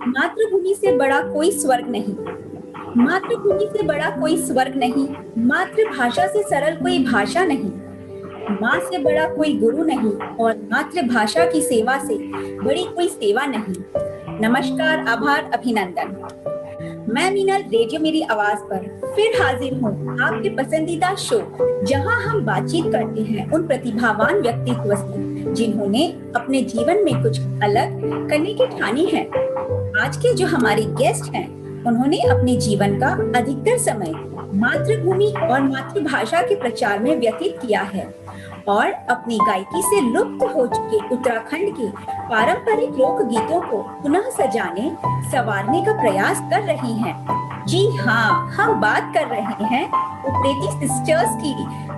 मातृभूमि से बड़ा कोई स्वर्ग नहीं, मातृभूमि से बड़ा कोई स्वर्ग नहीं, मातृभाषा से सरल कोई भाषा नहीं, माँ से बड़ा कोई गुरु नहीं और मातृभाषा की सेवा से बड़ी कोई सेवा नहीं। नमस्कार, आभार, अभिनंदन। मैं मीनल रेडियो मेरी आवाज पर फिर हाजिर हूँ, आपके पसंदीदा शो जहाँ हम बातचीत करते हैं उन प्रतिभावान व्यक्तित्व से जिन्होंने अपने जीवन में कुछ अलग करने की ठानी है। आज के जो हमारे गेस्ट हैं, उन्होंने अपने जीवन का अधिकतर समय मातृभूमि और मातृभाषा के प्रचार में व्यतीत किया है और अपनी गायकी से लुप्त हो चुके उत्तराखंड के पारंपरिक लोक गीतों को पुनः सजाने संवारने का प्रयास कर रही हैं। जी हाँ, हम बात कर रहे हैं उप्रेती सिस्टर्स की,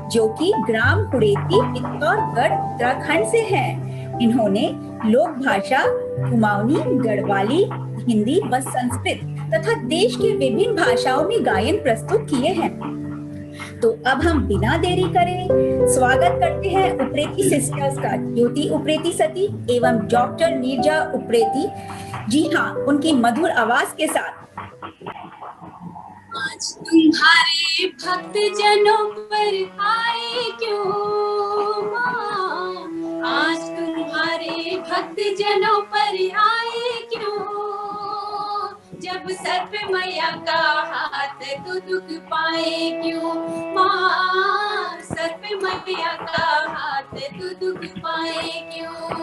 जो कि ग्राम हुड़ेती पित्तौरगढ़ उत्तराखंड से हैं। इन्होंने लोक भाषा कुमाऊनी, गढ़वाली, हिंदी व संस्कृत तथा देश के विभिन्न भाषाओं में गायन प्रस्तुत किए हैं। तो अब हम बिना देरी करे स्वागत करते हैं उप्रेती सिस्टर्स का, ज्योति उप्रेती सती एवं डॉक्टर नीरजा उप्रेती। जी हाँ, उनकी मधुर आवाज के साथ। आज तुम्हारे भक्त जनों पर आए क्यों माँ, आज तुम्हारे भक्त जनों पर आए क्यों, जब सर पे मैया का हाथ तो दुख पाए क्यों माँ, सर पे मैया का हाथ तो दुख पाए क्यों,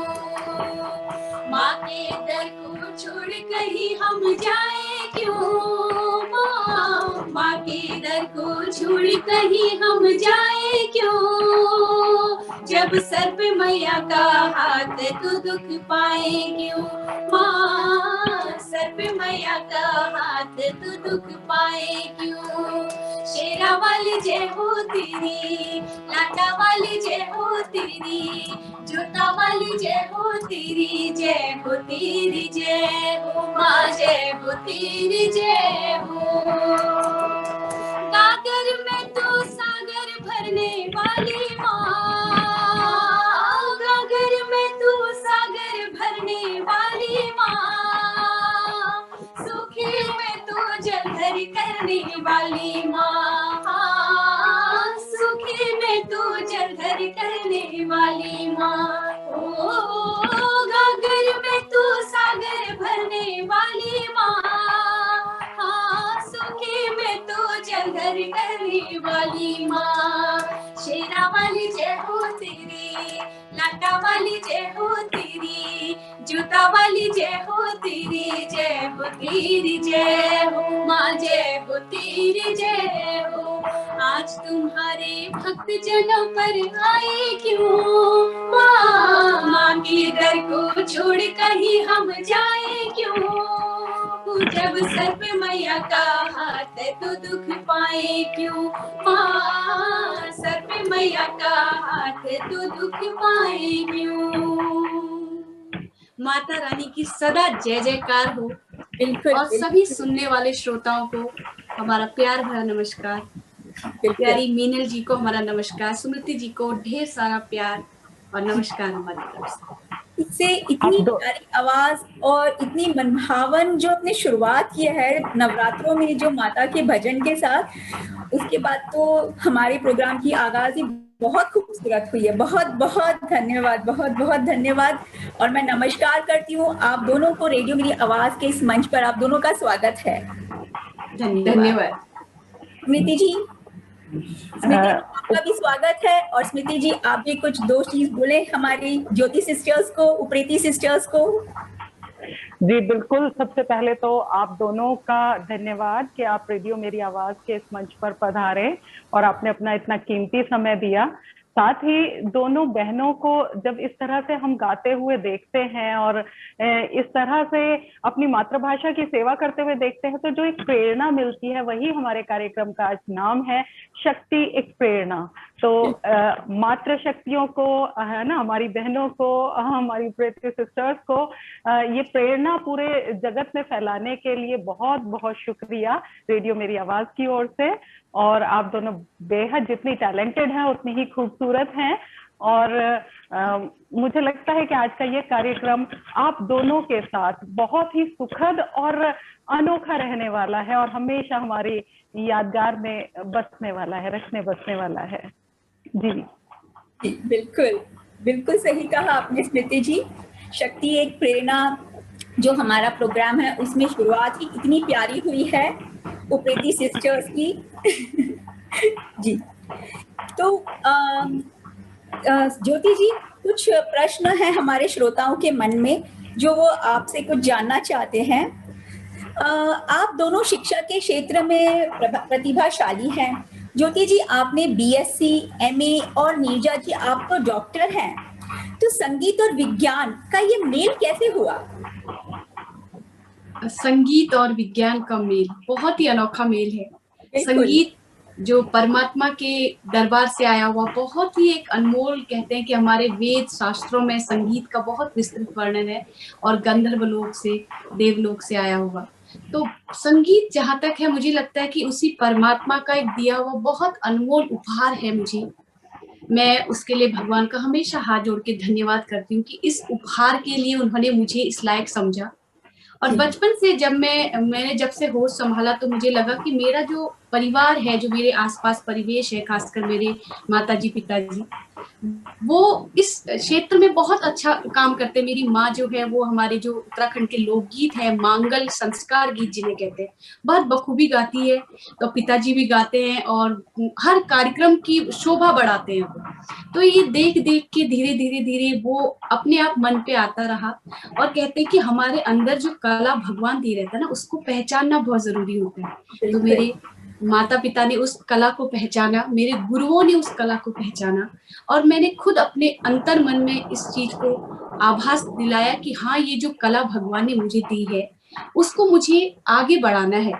माँ के दर को छोड़ कहीं हम जाए क्यों माँ, माँ के दर को छोड़ कहीं हम जाए क्यों, जब सर पे मैया का हाथ तो दुख पाए क्यों माँ, सर पे मैया का हाथ तो दुख पाए क्यों, शेरा वाली जय हो तेरी, लाटा वाली जय हो तेरी, जोता वाली जय हो तेरी, जय हो तेरी जय हो माँ, जय हो तेरी जय हो। गागर में तो सागर भरने वाली माँ, गागर में तू सागर भरने वाली माँ, सूखे में तू जलधर करने वाली माँ, सूखे में तू जलधर करने वाली माँ, ओ गागर में तू सागर भरने वाली माँ, सूखे में तू जलधर करने वाली माँ, शेरा वाली जय हो तेरी, लाटा वाली जय हो तेरी, जूता वाली जय हो तेरी, जय हो तेरी जय हो माँ, जय हो तेरी जय हो। आज तुम्हारे भक्त जनों पर आए क्यों माँ, माँ के दर को छोड़ कहीं हम जाए क्यों, जब सर पे मैया का हाथ तो दुख पाए क्यों माँ, सर पे मैया का हाथ तो दुख पाए क्यों। माता रानी की सदा जय जयकार हो। बिल्कुल, और सभी सुनने वाले श्रोताओं को हमारा प्यार भरा नमस्कार। प्यारी मीनल जी को हमारा नमस्कार, सुमृति जी को ढेर सारा प्यार और नमस्कार हमारी तरफ से। इससे इतनी प्यारी आवाज और इतनी मनभावन जो अपने शुरुआत किया है नवरात्रों में जो माता के भजन के साथ, उसके बाद तो हमारे प्रोग्राम की आगाज ही बहुत खूबसूरत हुई है। बहुत बहुत धन्यवाद, बहुत बहुत धन्यवाद। और मैं नमस्कार करती हूँ आप दोनों को, रेडियो मेरी आवाज के इस मंच पर आप दोनों का स्वागत है। धन्यवाद। स्मृति जी, आपका भी स्वागत है। और स्मृति जी, आप भी कुछ दो चीज बोले हमारी ज्योति सिस्टर्स को, उप्रेती सिस्टर्स को। जी बिल्कुल, सबसे पहले तो आप दोनों का धन्यवाद कि आप रेडियो मेरी आवाज के इस मंच पर पधारे और आपने अपना इतना कीमती समय दिया। साथ ही दोनों बहनों को जब इस तरह से हम गाते हुए देखते हैं और इस तरह से अपनी मातृभाषा की सेवा करते हुए देखते हैं, तो जो एक प्रेरणा मिलती है वही हमारे कार्यक्रम का आज नाम है, शक्ति एक प्रेरणा। तो मातृ शक्तियों को, है ना, हमारी बहनों को, हमारी उप्रेती सिस्टर्स को ये प्रेरणा पूरे जगत में फैलाने के लिए बहुत बहुत शुक्रिया रेडियो मेरी आवाज की ओर से। और आप दोनों बेहद जितनी टैलेंटेड हैं उतनी ही खूबसूरत हैं और मुझे लगता है कि आज का ये कार्यक्रम आप दोनों के साथ बहुत ही सुखद और अनोखा रहने वाला है और हमेशा हमारी यादगार में बसने वाला है, रखने बसने वाला है। जी बिल्कुल, बिल्कुल सही कहा आपने स्मृति जी। शक्ति एक प्रेरणा जो हमारा प्रोग्राम है उसमें शुरुआत ही इतनी प्यारी हुई है उप्रेती सिस्टर्स की। जी, तो ज्योति जी, कुछ प्रश्न है हमारे श्रोताओं के मन में जो वो आपसे कुछ जानना चाहते हैं। आप दोनों शिक्षा के क्षेत्र में प्रतिभाशाली हैं। ज्योति जी, आपने बीएससी, एमए और नीरजा जी आप तो डॉक्टर हैं, तो संगीत और विज्ञान का ये मेल कैसे हुआ? संगीत और विज्ञान का मेल बहुत ही अनोखा मेल है। बिल्कुल। संगीत जो परमात्मा के दरबार से आया हुआ बहुत ही एक अनमोल, कहते हैं कि हमारे वेद शास्त्रों में संगीत का बहुत विस्तृत वर्णन है और गंधर्व लोक से, देवलोक से आया हुआ। तो संगीत जहाँ तक है मुझे लगता है कि उसी परमात्मा का एक दिया हुआ बहुत अनमोल उपहार है मुझे। मैं उसके लिए भगवान का हमेशा हाथ जोड़ के धन्यवाद करती हूँ कि इस उपहार के लिए उन्होंने मुझे इस लायक समझा। और बचपन से जब मैंने जब से होश संभाला तो मुझे लगा कि मेरा जो परिवार है, जो मेरे आसपास परिवेश है, खासकर मेरे माताजी पिताजी, वो इस क्षेत्र में बहुत अच्छा काम करते हैं। मेरी माँ जो है वो हमारे जो उत्तराखंड के लोकगीत है, मांगल संस्कार गीत जिन्हें कहते हैं, बहुत बखूबी गाती है। तो पिताजी भी गाते हैं और हर कार्यक्रम की शोभा बढ़ाते हैं। तो ये देख देख के धीरे धीरे धीरे वो अपने आप मन पे आता रहा और कहते हैं कि हमारे अंदर जो कला भगवान दी रहता है ना, उसको पहचानना बहुत जरूरी होता है। तो मेरे माता पिता ने उस कला को पहचाना, मेरे गुरुओं ने उस कला को पहचाना और मैंने खुद अपने अंतर मन में इस चीज को आभास दिलाया कि हाँ, ये जो कला भगवान ने मुझे दी है उसको मुझे आगे बढ़ाना है।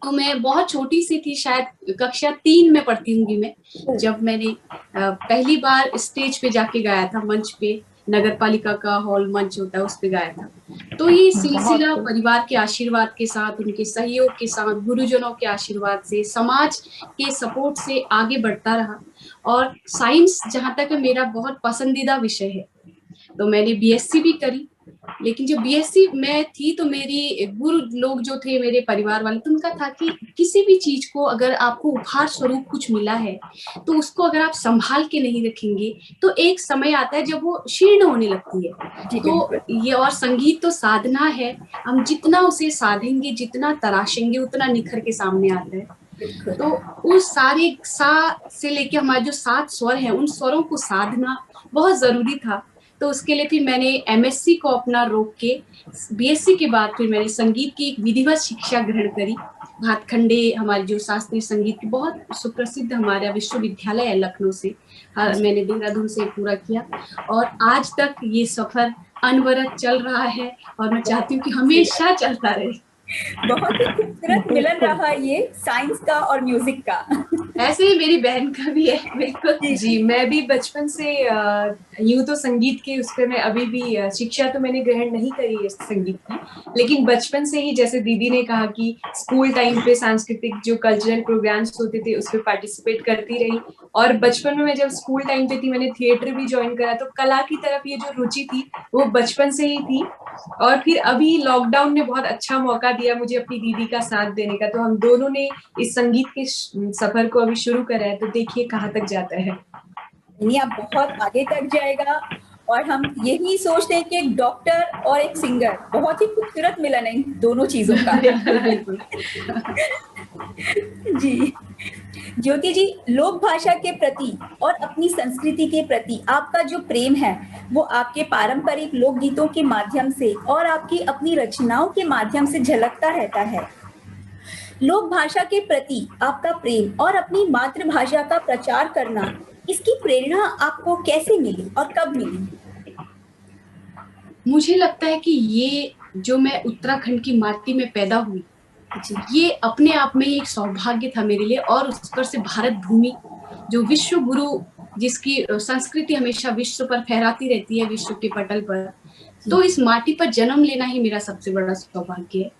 तो मैं बहुत छोटी सी थी, शायद कक्षा 3 में पढ़ती होंगी मैं, जब मैंने पहली बार स्टेज पे जाके गाया था, मंच पे, नगर पालिका का हॉल मंच होता है उस पे गाया था। तो ये सिलसिला परिवार के आशीर्वाद के साथ, उनके सहयोग के साथ, गुरुजनों के आशीर्वाद से, समाज के सपोर्ट से आगे बढ़ता रहा। और साइंस जहाँ तक है मेरा बहुत पसंदीदा विषय है, तो मैंने बीएससी भी करी। लेकिन जब बीएससी में थी तो मेरी गुरु लोग जो थे, मेरे परिवार वाले, तो उनका था कि किसी भी चीज को अगर आपको उपहार स्वरूप कुछ मिला है तो उसको अगर आप संभाल के नहीं रखेंगे तो एक समय आता है जब वो शीर्ण होने लगती है। तो ये, और संगीत तो साधना है, हम जितना उसे साधेंगे, जितना तराशेंगे, उतना निखर के सामने आता है। तो उस सारे सा से लेके हमारे जो 7 स्वर हैं, उन स्वरों को साधना बहुत जरूरी था। तो उसके लिए फिर मैंने एमएससी को अपना रोक के बीएससी के बाद फिर मैंने संगीत की एक विधिवत शिक्षा ग्रहण करी। भातखंडे हमारे जो शास्त्रीय संगीत की बहुत सुप्रसिद्ध हमारा विश्वविद्यालय है लखनऊ से, मैंने देहरादून से पूरा किया और आज तक ये सफर अनवरत चल रहा है और मैं चाहती हूँ कि हमेशा चलता रहे। बहुत ही खूबसूरत मिलन रहा ये साइंस का और म्यूजिक का। ऐसे ही मेरी बहन का भी है। बिल्कुल जी, मैं भी बचपन से यूं तो संगीत के उस पर मैं अभी भी शिक्षा तो मैंने ग्रहण नहीं करी है संगीत की, लेकिन बचपन से ही, जैसे दीदी ने कहा कि स्कूल टाइम पे सांस्कृतिक जो कल्चरल प्रोग्राम्स होते थे उस पर पार्टिसिपेट करती रही। और बचपन में मैं जब स्कूल टाइम पे थी मैंने थिएटर भी ज्वाइन करा, तो कला की तरफ ये जो रुचि थी वो बचपन से ही थी। और फिर अभी लॉकडाउन ने बहुत अच्छा मौका दिया मुझे अपनी दीदी का साथ देने का, तो हम दोनों ने इस संगीत के सफर को अभी शुरू करा है, तो देखिए कहाँ तक जाता है। नहीं, अब बहुत आगे तक जाएगा और हम यही सोचते हैं कि एक डॉक्टर और एक सिंगर, बहुत ही खूबसूरत मिलन है दोनों चीजों का। जी ज्योति जी, लोक भाषा के प्रति और अपनी संस्कृति के प्रति आपका जो प्रेम है वो आपके पारंपरिक लोकगीतों के माध्यम से और आपकी अपनी रचनाओं के माध्यम से झलकता रहता है। लोक भाषा के प्रति आपका प्रेम और अपनी मातृभाषा का प्रचार करना, इसकी प्रेरणा आपको कैसे मिली और कब मिली? मुझे लगता है कि ये जो मैं उत्तराखंड की माटी में पैदा हुई, ये अपने आप में एक सौभाग्य था मेरे लिए। और उस पर से भारत भूमि जो विश्व गुरु, जिसकी संस्कृति हमेशा विश्व पर फहराती रहती है, विश्व के पटल पर, तो इस माटी पर जन्म लेना ही मेरा सबसे बड़ा सौभाग्य है।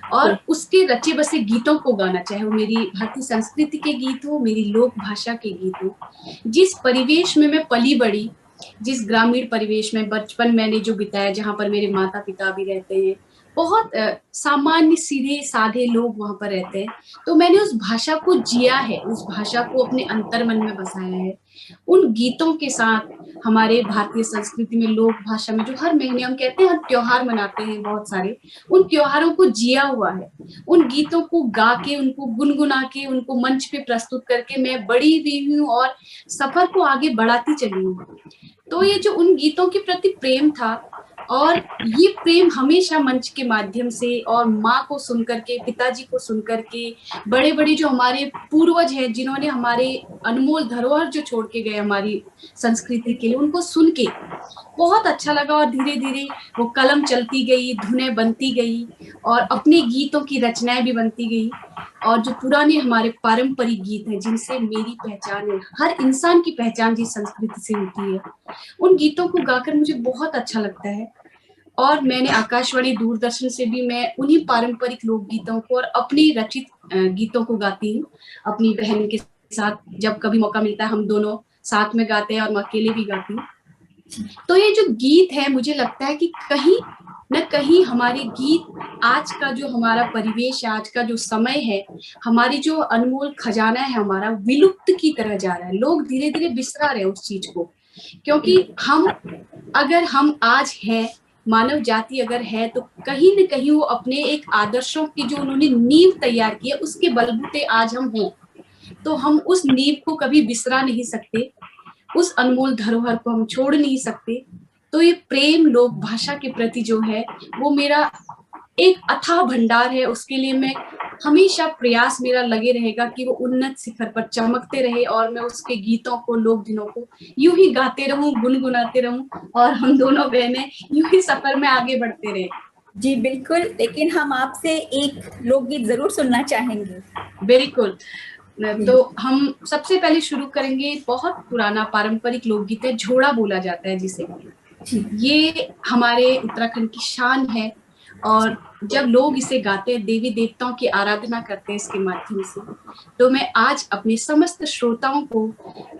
और उसके रचे बसे गीतों को गाना, चाहे वो मेरी भारतीय संस्कृति के गीत हो, मेरी लोक भाषा के गीत हो। जिस परिवेश में मैं पली बड़ी, जिस ग्रामीण परिवेश में बचपन मैंने जो बिताया, जहाँ पर मेरे माता पिता भी रहते हैं, बहुत सामान्य सीधे साधे लोग वहां पर रहते हैं, तो मैंने उस भाषा को जिया है, उस भाषा को अपने अंतर्मन में बसाया है। उन गीतों के साथ हमारे भारतीय संस्कृति में, लोक भाषा में, जो हर महीने हम कहते हैं हम त्योहार मनाते हैं बहुत सारे, उन त्योहारों को जिया हुआ है। उन गीतों को गा के, उनको गुनगुना के, उनको मंच पे प्रस्तुत करके मैं बड़ी हुई हूँ और सफर को आगे बढ़ाती चली हूँ। तो ये जो उन गीतों के प्रति प्रेम था, और ये प्रेम हमेशा मंच के माध्यम से, और माँ को सुनकर के, पिताजी को सुनकर के, बड़े बड़े जो हमारे पूर्वज हैं जिन्होंने हमारे अनमोल धरोहर जो छोड़ के गए हमारी संस्कृति के लिए, उनको सुन के बहुत अच्छा लगा। और धीरे धीरे वो कलम चलती गई, धुनें बनती गई, और अपने गीतों की रचनाएं भी बनती गई। और जो पुराने हमारे पारंपरिक गीत हैं जिनसे मेरी पहचान है, हर इंसान की पहचान जिस संस्कृति से होती है, उन गीतों को गाकर मुझे बहुत अच्छा लगता है। और मैंने आकाशवाणी दूरदर्शन से भी मैं उन्हीं पारंपरिक लोकगीतों को और अपनी रचित गीतों को गाती हूँ। अपनी बहन के साथ जब कभी मौका मिलता है हम दोनों साथ में गाते हैं, और मैं अकेले भी गाती हूँ। तो ये जो गीत है, मुझे लगता है कि कहीं न कहीं हमारे गीत, आज का जो हमारा परिवेश है, आज का जो समय है, हमारी जो अनमोल खजाना है हमारा, विलुप्त की तरह जा रहा है। लोग धीरे धीरे बिसरा रहे हैं उस चीज को, क्योंकि अगर हम आज हैं, मानव जाति अगर है, तो कहीं न कहीं वो अपने एक आदर्शों की जो उन्होंने नींव तैयार की है, उसके बलबूते आज हम हैं। तो हम उस नींव को कभी बिसरा नहीं सकते, उस अनमोल धरोहर को हम छोड़ नहीं सकते। तो ये प्रेम लोक भाषा के प्रति जो है, वो मेरा एक अथाह भंडार है। उसके लिए मैं हमेशा प्रयास मेरा लगे रहेगा कि वो उन्नत शिखर पर चमकते रहे, और मैं उसके गीतों को, लोक दिनों को यूं ही गाते रहूं, गुनगुनाते रहूं, और हम दोनों बहनें यूं ही सफर में आगे बढ़ते रहे। जी बिल्कुल, लेकिन हम आपसे एक लोकगीत जरूर सुनना चाहेंगे। बिल्कुल। तो हम सबसे पहले शुरू करेंगे, बहुत पुराना पारंपरिक लोकगीत है, झोड़ा बोला जाता है जिसे। ये हमारे उत्तराखंड की शान है, और जब लोग इसे गाते हैं, देवी देवताओं की आराधना करते हैं इसके माध्यम से। तो मैं आज अपने समस्त श्रोताओं को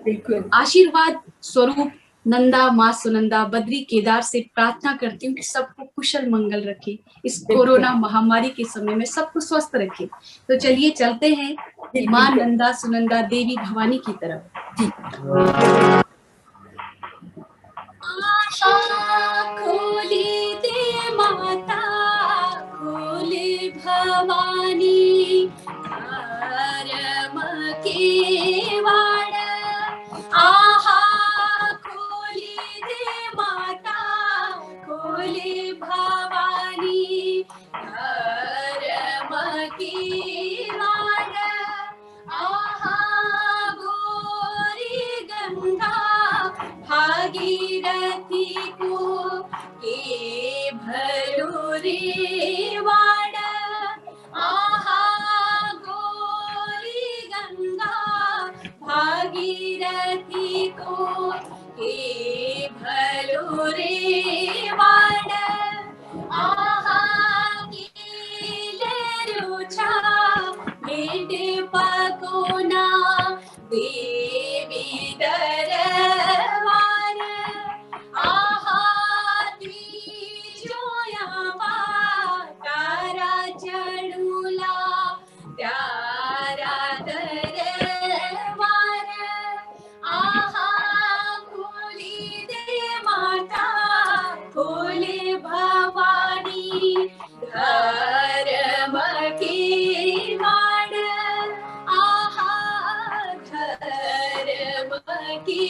बिल्कुल आशीर्वाद स्वरूप नंदा, माँ सुनंदा, बद्री, केदार से प्रार्थना करती हूँ कि सबको कुशल मंगल रखे, इस कोरोना महामारी के समय में सबको स्वस्थ रखे। तो चलिए चलते हैं माँ नंदा सुनंदा देवी भवानी की तरफ। खोली दे माता, खोले भवानी, धर्म के वाड़, आहा खोली दे माता, खोले भवानी, धर्म के वाड़, आहा गोरी गंगा भागीरथी को के भरो रे वाड़, आहा गोरी गंगा भागीरथी को के भरो रे वाड़, आहा कीले रुचा भेंटे पकोना देवी दरबार, आहा तीजोया तारा चढ़ूला प्यारा दरबार, आहा खोली दे माता, खोले भवानी, धर्म की वाड़, आहा धर्म की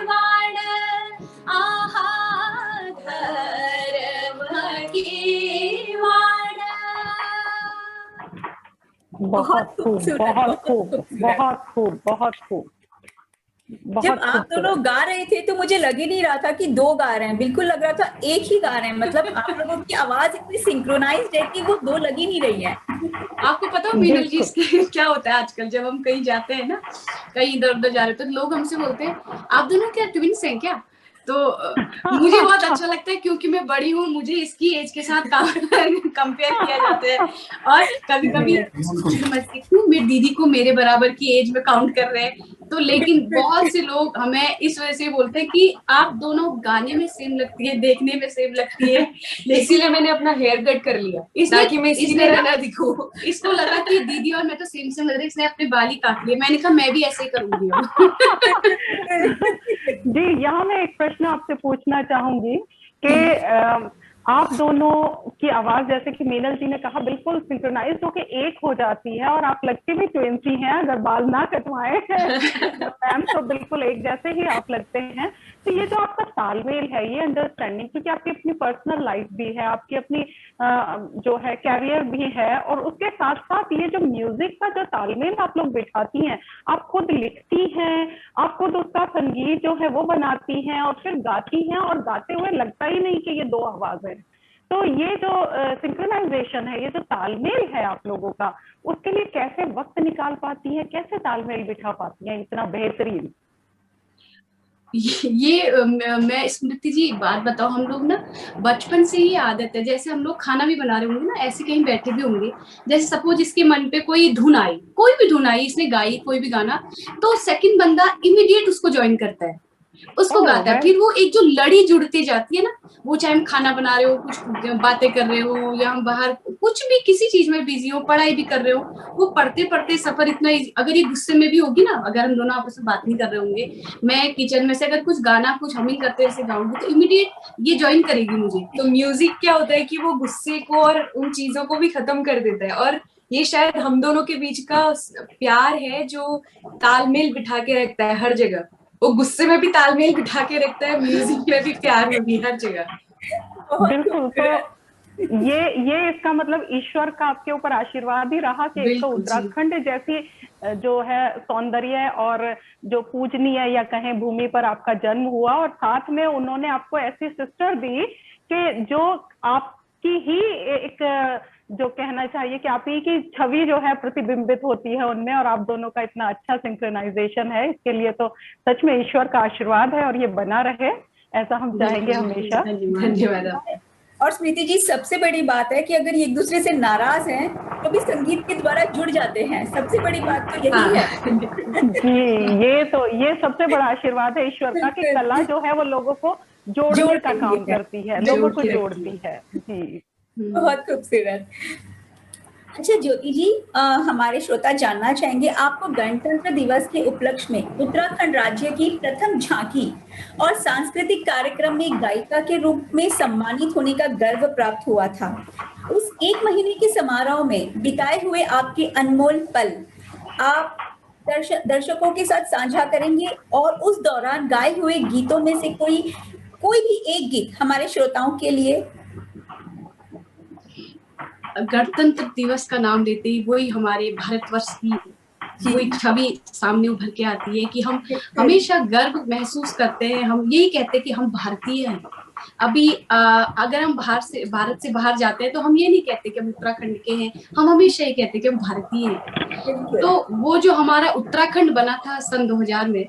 वाड़, आहा धर्म की वाड़। बहुत खूब, बहुत खूब, बहुत खूब, बहुत खूब। जब आप दोनों गा रहे थे तो मुझे लग ही नहीं रहा था कि दो गा रहे हैं, बिल्कुल लग रहा था एक ही गा रहे हैं। मतलब आप लोगों की आवाज इतनी सिंक्रोनाइज्ड है कि वो दो लग ही नहीं रही है। आपको पता हो मीनल जी, इसके क्या होता है आजकल, जब हम कहीं जाते हैं ना, कहीं इधर उधर जा रहे हैं, तो लोग हमसे बोलते हैं आप दोनों क्या ट्विन्स हैं क्या? तो मुझे बहुत अच्छा लगता है क्योंकि मैं बड़ी हूँ, मुझे इसकी एज के साथ कंपेयर किया जाता है और कभी कभी मेरी दीदी को मेरे बराबर की एज में काउंट कर रहे हैं। तो लेकिन बहुत से लोग हमें इस वजह से बोलते हैं कि आप दोनों गाने में सेम लगती है, देखने में सेम लगती है। इसीलिए मैंने अपना हेयर कट कर लिया ताकि मैं इसी तरह ना दिखूं। इसको लगा कि दीदी और मैं तो सेम सेम लग रही है, इसने अपने बाल ही काट लिए। मैंने कहा मैं भी ऐसे ही करूंगी जी, यहाँ मैं एक प्रश्न आपसे पूछना चाहूंगी कि आप दोनों की आवाज, जैसे कि मीनल जी ने कहा, बिल्कुल सिंक्रोनाइज होके एक हो जाती है और आप लगती भी ट्विंस ही हैं अगर बाल ना कटवाए मैम, तो बिल्कुल एक जैसे ही आप लगते हैं। तो ये जो आपका तालमेल है, ये अंडरस्टैंडिंग, क्योंकि आपकी अपनी पर्सनल लाइफ भी है, आपकी अपनी जो है कैरियर भी है, और उसके साथ साथ ये जो म्यूजिक का जो तालमेल आप लोग बिठाती हैं, आप खुद लिखती हैं, आप खुद उसका संगीत जो है वो बनाती हैं और फिर गाती हैं, और गाते हुए लगता ही नहीं कि ये दो आवाज है। तो ये जो सिंक्रोनाइजेशन है, ये जो तालमेल है आप लोगों का, उसके लिए कैसे वक्त निकाल पाती हैं, कैसे तालमेल बिठा पाती हैं इतना बेहतरीन? ये मैं स्मृति जी एक बात बताओ, हम लोग ना बचपन से ही आदत है, जैसे हम लोग खाना भी बना रहे होंगे ना, ऐसे कहीं बैठे भी होंगे, जैसे सपोज इसके मन पे कोई धुन आई, कोई भी धुन आई, इसने गाई कोई भी गाना, तो सेकंड बंदा इमीडिएट उसको ज्वाइन करता है, उसको गाता है। फिर वो एक जो लड़ी जुड़ती जाती है ना, वो चाहे हम खाना बना रहे हो, कुछ बातें कर रहे हो, या हम बाहर कुछ भी किसी चीज में बिजी हो, पढ़ाई भी कर रहे हो, वो पढ़ते पढ़ते सफर इतना, अगर ये गुस्से में भी होगी ना, अगर हम दोनों आपस में बात नहीं कर रहे होंगे, मैं किचन में से अगर कुछ गाना कुछ हमिंग करते हुए गाऊंगी, तो इमीडिएट ये ज्वाइन करेगी मुझे। तो म्यूजिक क्या होता है कि वो गुस्से को और उन चीजों को भी खत्म कर देता है, और ये शायद हम दोनों के बीच का प्यार है जो तालमेल बिठा के रखता है हर जगह। वो गुस्से में भी तालमेल बिठा के रखता है, म्यूजिक में भी, प्यार में भी, हर जगह। बिल्कुल। तो ये इसका मतलब ईश्वर का आपके ऊपर आशीर्वाद ही रहा कि एक तो उत्तराखंड जैसी जो है सौंदर्य और जो पूजनीय या कहें भूमि पर आपका जन्म हुआ, और साथ में उन्होंने आपको ऐसी सिस्टर दी कि जो आपकी ही एक, जो कहना चाहिए कि आप ही की छवि जो है प्रतिबिंबित होती है उनमें, और आप दोनों का इतना अच्छा सिंक्रोनाइजेशन है, इसके लिए तो सच में ईश्वर का आशीर्वाद है, और ये बना रहे, ऐसा हम चाहेंगे हमेशा। धन्यवाद। और स्मृति जी, सबसे बड़ी बात है कि अगर एक दूसरे से नाराज हैं तो भी संगीत के द्वारा जुड़ जाते हैं, सबसे बड़ी बात तो यही है जी। ये सबसे बड़ा आशीर्वाद है ईश्वर का कि कला जो है वो लोगों को जोड़ने का काम करती है, लोगों को जोड़ती है। जी, बहुत खूबसूरत। अच्छा ज्योति जी, हमारे श्रोता जानना चाहेंगे, आपको गणतंत्र दिवस के उपलक्ष्य में उत्तराखंड राज्य की प्रथम झांकी और सांस्कृतिक कार्यक्रम में गायिका के रूप में सम्मानित होने का गर्व प्राप्त हुआ था। उस एक महीने के समारोह में बिताए हुए आपके अनमोल पल आप दर्शकों के साथ साझा करेंगे, और उस दौरान गाए हुए गीतों में से कोई भी एक गीत हमारे श्रोताओं के लिए। गणतंत्र दिवस का नाम लेते ही वही हमारे भारतवर्ष की वही छवि सामने उभर के आती है कि हम हमेशा गर्व महसूस करते हैं, हम यही कहते हैं कि हम भारतीय हैं। अभी अगर हम भारत से बाहर जाते हैं तो हम ये नहीं कहते कि हम उत्तराखंड के हैं, हम हमेशा ये कहते हैं कि हम भारतीय हैं। तो वो जो हमारा उत्तराखंड बना था सन 2000 में,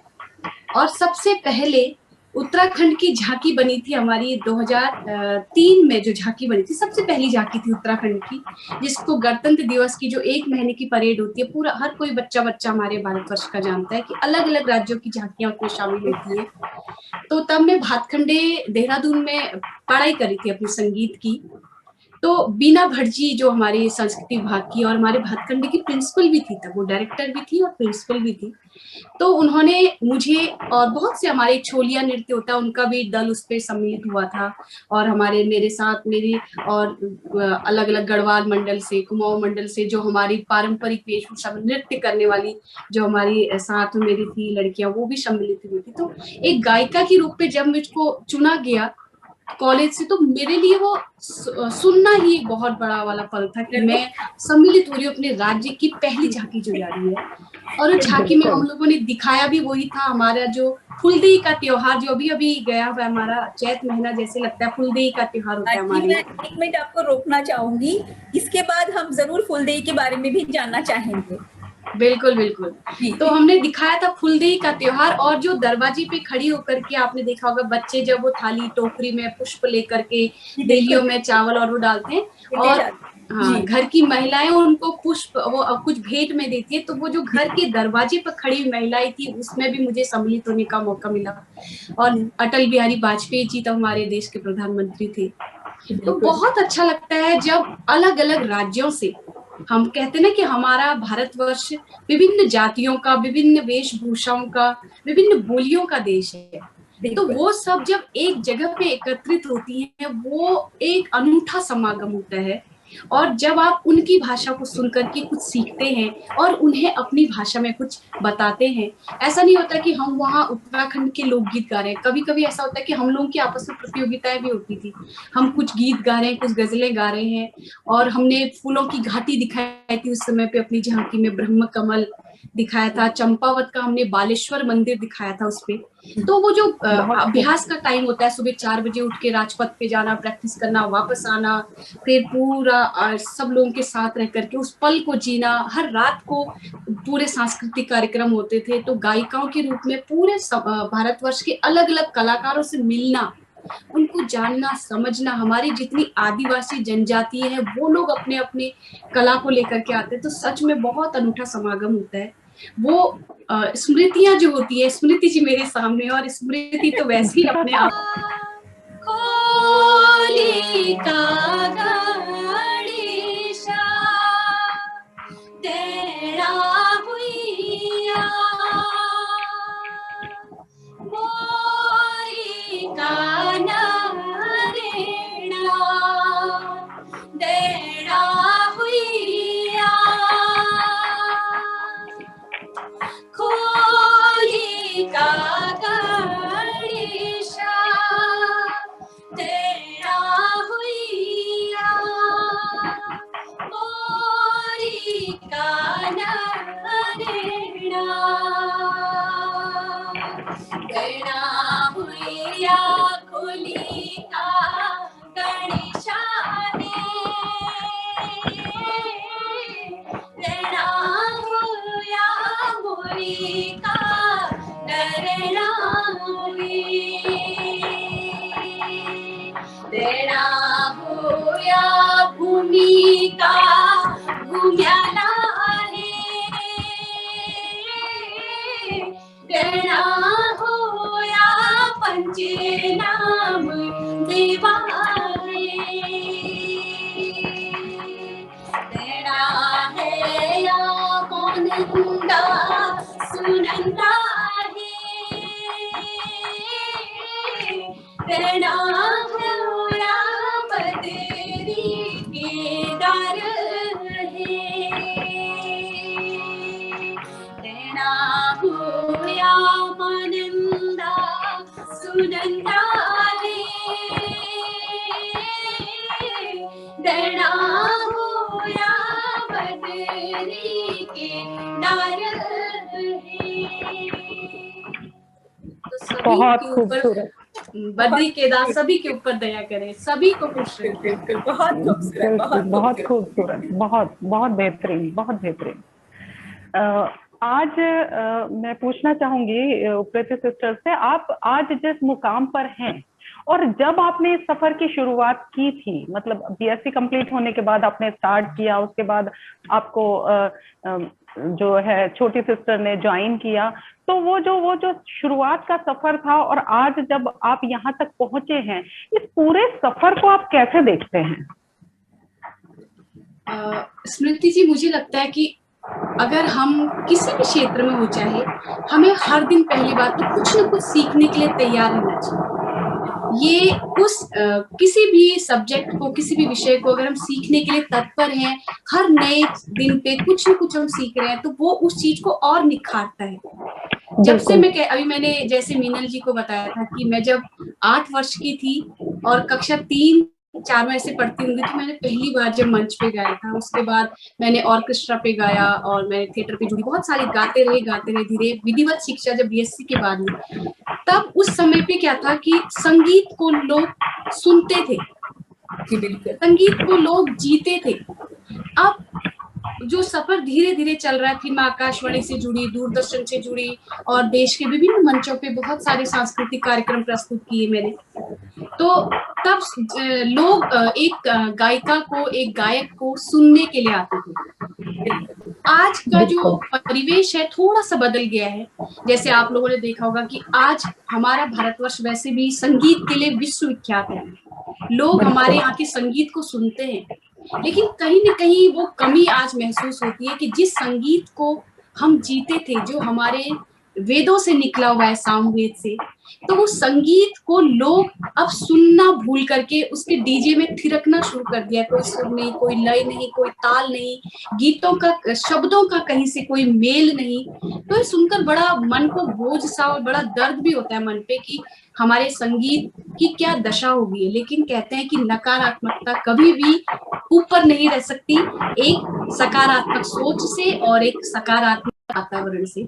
और सबसे पहले उत्तराखंड की झांकी बनी थी हमारी 2003 में, जो झांकी बनी थी सबसे पहली झांकी थी उत्तराखंड की, जिसको गणतंत्र दिवस की जो एक महीने की परेड होती है, पूरा हर कोई बच्चा हमारे भारतवर्ष का जानता है कि अलग अलग राज्यों की झांकियां उसमें शामिल होती है। तो तब मैं भातखंडे देहरादून में पढ़ाई करी थी अपनी संगीत की। तो बीना भटजी जो हमारी संस्कृति विभाग की और हमारे भातखंडे की प्रिंसिपल भी थी, तब वो डायरेक्टर भी थी और प्रिंसिपल भी थी, तो उन्होंने मुझे और बहुत से हमारे छोलिया नृत्य होता है उनका भी दल उस पर सम्मिलित हुआ था, और मेरे साथ मेरी और अलग अलग गढ़वाल मंडल से, कुमाऊं मंडल से जो हमारी पारंपरिक वेशभूषा में नृत्य करने वाली जो हमारी साथ में मेरी थी लड़कियां, वो भी सम्मिलित हुई थी। तो एक गायिका के रूप में जब मुझको चुना गया कॉलेज से, तो मेरे लिए वो सुनना ही एक बहुत बड़ा वाला पल था कि मैं सम्मिलित हो रही हूँ अपने राज्य की पहली झांकी जो जा रही है। और उस झांकी में हम लोगों ने दिखाया भी वही था, हमारा जो फुलदेई का त्योहार जो अभी अभी गया हुआ है, हमारा चैत महीना जैसे लगता है, फुलदेई का त्योहार होता है हमारे। मैं 1 मिनट आपको रोकना चाहूंगी, इसके बाद हम जरूर फुलदेई के बारे में भी जानना चाहेंगे। बिल्कुल बिल्कुल। जी। तो हमने दिखाया था फुलदेई का त्योहार, और जो दरवाजे पे खड़ी होकर के आपने देखा होगा बच्चे जब वो थाली टोकरी में पुष्प लेकर के जी, डेलियों बिल्कुल। में चावल और वो डालते हैं, ये ले और जाते हैं। हाँ जी। घर की महिलाएं उनको पुष्प वो कुछ भेंट में देती है, तो वो जो घर के दरवाजे पर खड़ी हुई महिलाएं थी उसमें भी मुझे सम्मिलित होने का मौका मिला। और अटल बिहारी वाजपेयी जी तो हमारे देश के प्रधानमंत्री थे। तो बिल्कुल। बहुत अच्छा लगता है जब अलग अलग राज्यों से, हम कहते हैं ना कि हमारा भारतवर्ष विभिन्न जातियों का, विभिन्न वेशभूषाओं का, विभिन्न बोलियों का देश है। तो बिल्कुल। वो सब जब एक जगह पे एकत्रित होती हैं, वो एक अनूठा समागम होता है। और जब आप उनकी भाषा को सुनकर के कुछ सीखते हैं और उन्हें अपनी भाषा में कुछ बताते हैं, ऐसा नहीं होता कि हम वहाँ उत्तराखंड के लोकगीत गा रहे हैं। कभी कभी ऐसा होता है कि हम लोगों की आपस में प्रतियोगिताएं भी होती थी, हम कुछ गीत गा रहे हैं, कुछ गजलें गा रहे हैं, और हमने फूलों की घाटी दिखाई थी उस समय पे अपनी झांकी में, ब्रह्म कमल दिखाया था, चंपावत का हमने बालेश्वर मंदिर दिखाया था उस पे। तो वो जो अभ्यास का टाइम होता है, सुबह 4 बजे उठ के राजपथ पे जाना, प्रैक्टिस करना, वापस आना, फिर पूरा सब लोगों के साथ रह करके उस पल को जीना, हर रात को पूरे सांस्कृतिक कार्यक्रम होते थे। तो गायिकाओं के रूप में पूरे भारतवर्ष के अलग अलग कलाकारों से मिलना, उनको जानना समझना, हमारी जितनी आदिवासी जनजाति है वो लोग अपने अपने कला को लेकर के आते हैं, तो सच में बहुत अनूठा समागम होता है। वो स्मृतियां जो होती है, स्मृति जी मेरे सामने, और स्मृति तो वैसे ही अपने आप खोली का गणेशा तेरा हुइया मोरी का नरेणा देड़ा हुइया खोली का गणेशा तेरा हुइया मोरी का नरेणा देड़ा हुइया खोली का गणेशा ने देड़ा हुआ मोरी का नरेणा देड़ा हुआ भूमि का भूम्याला देड़ा होया पंचे नाम देवारे देड़ा है या कौनंदा सुनंदा है देड़ा होया बदरी केदार है देड़ा होया मानंदा सुनंदा रे देड़ा होया बदरी के डार बहुत खूबसूरत। बद्री केदार सभी के ऊपर दया करे, सभी को खुश रखे। बिल्कुल, बहुत खूबसूरत, बहुत खूबसूरत, बहुत बहुत बेहतरीन, बहुत बेहतरीन। आज मैं पूछना चाहूंगी प्रीति सिस्टर से, आप आज जिस मुकाम पर हैं और जब आपने इस सफर की शुरुआत की थी, मतलब बीएससी कंप्लीट होने के बाद आपने स्टार्ट किया, उसके बाद आपको जो है छोटी सिस्टर ने ज्वाइन किया, तो वो जो शुरुआत का सफर था और आज जब आप यहाँ तक पहुंचे हैं, इस पूरे सफर को आप कैसे देखते हैं? स्मृति जी, मुझे लगता है कि अगर हम किसी भी क्षेत्र में हो चाहे, हमें हर दिन पहली बात तो कुछ न कुछ सीखने के लिए तैयार रहना चाहिए। ये किसी भी सब्जेक्ट को, किसी भी विषय को अगर हम सीखने के लिए तत्पर हैं, हर नए दिन पे कुछ न कुछ हम सीख रहे हैं, तो वो उस चीज को और निखारता है। जब से अभी मैंने जैसे मीनल जी को बताया था कि मैं जब 8 वर्ष की थी और कक्षा 3-4 में ऐसे पढ़ती होंगी, तो मैंने पहली बार जब मंच पे गाया था, उसके बाद मैंने ऑर्केस्ट्रा पे गाया और मैंने थिएटर पे जुड़ी, बहुत सारी गाते रहे धीरे। विधिवत शिक्षा जब बीएससी के बाद में, तब उस समय पे क्या था कि संगीत को लोग सुनते थे, संगीत को लोग जीते थे। अब जो सफर धीरे धीरे चल रहा है, फिर मैं आकाशवाणी से जुड़ी, दूरदर्शन से जुड़ी और देश के विभिन्न मंचों पे बहुत सारे सांस्कृतिक कार्यक्रम प्रस्तुत किए मैंने। तो तब लोग एक गायिका को, एक गायक को सुनने के लिए आते थे। आज का जो परिवेश है थोड़ा सा बदल गया है। जैसे आप लोगों ने देखा होगा कि आज हमारा भारतवर्ष वैसे भी संगीत के लिए विश्वविख्यात है। लोग हमारे यहाँ के संगीत को सुनते हैं, लेकिन कहीं न कहीं वो कमी आज महसूस होती है कि जिस संगीत को हम जीते थे, जो हमारे वेदों से निकला हुआ है, सामवेद से, तो वो संगीत को लोग अब सुनना भूल करके उसके डीजे में थिरकना शुरू कर दिया। कोई सुर नहीं, कोई लय नहीं, कोई ताल नहीं, गीतों का, शब्दों का कहीं से कोई मेल नहीं। तो ये सुनकर बड़ा मन को बोझ सा और बड़ा दर्द भी होता है मन पे कि हमारे संगीत की क्या दशा हो गई है। लेकिन कहते हैं कि नकारात्मकता कभी भी ऊपर नहीं रह सकती एक सकारात्मक सोच से और एक सकारात्मक वातावरण से।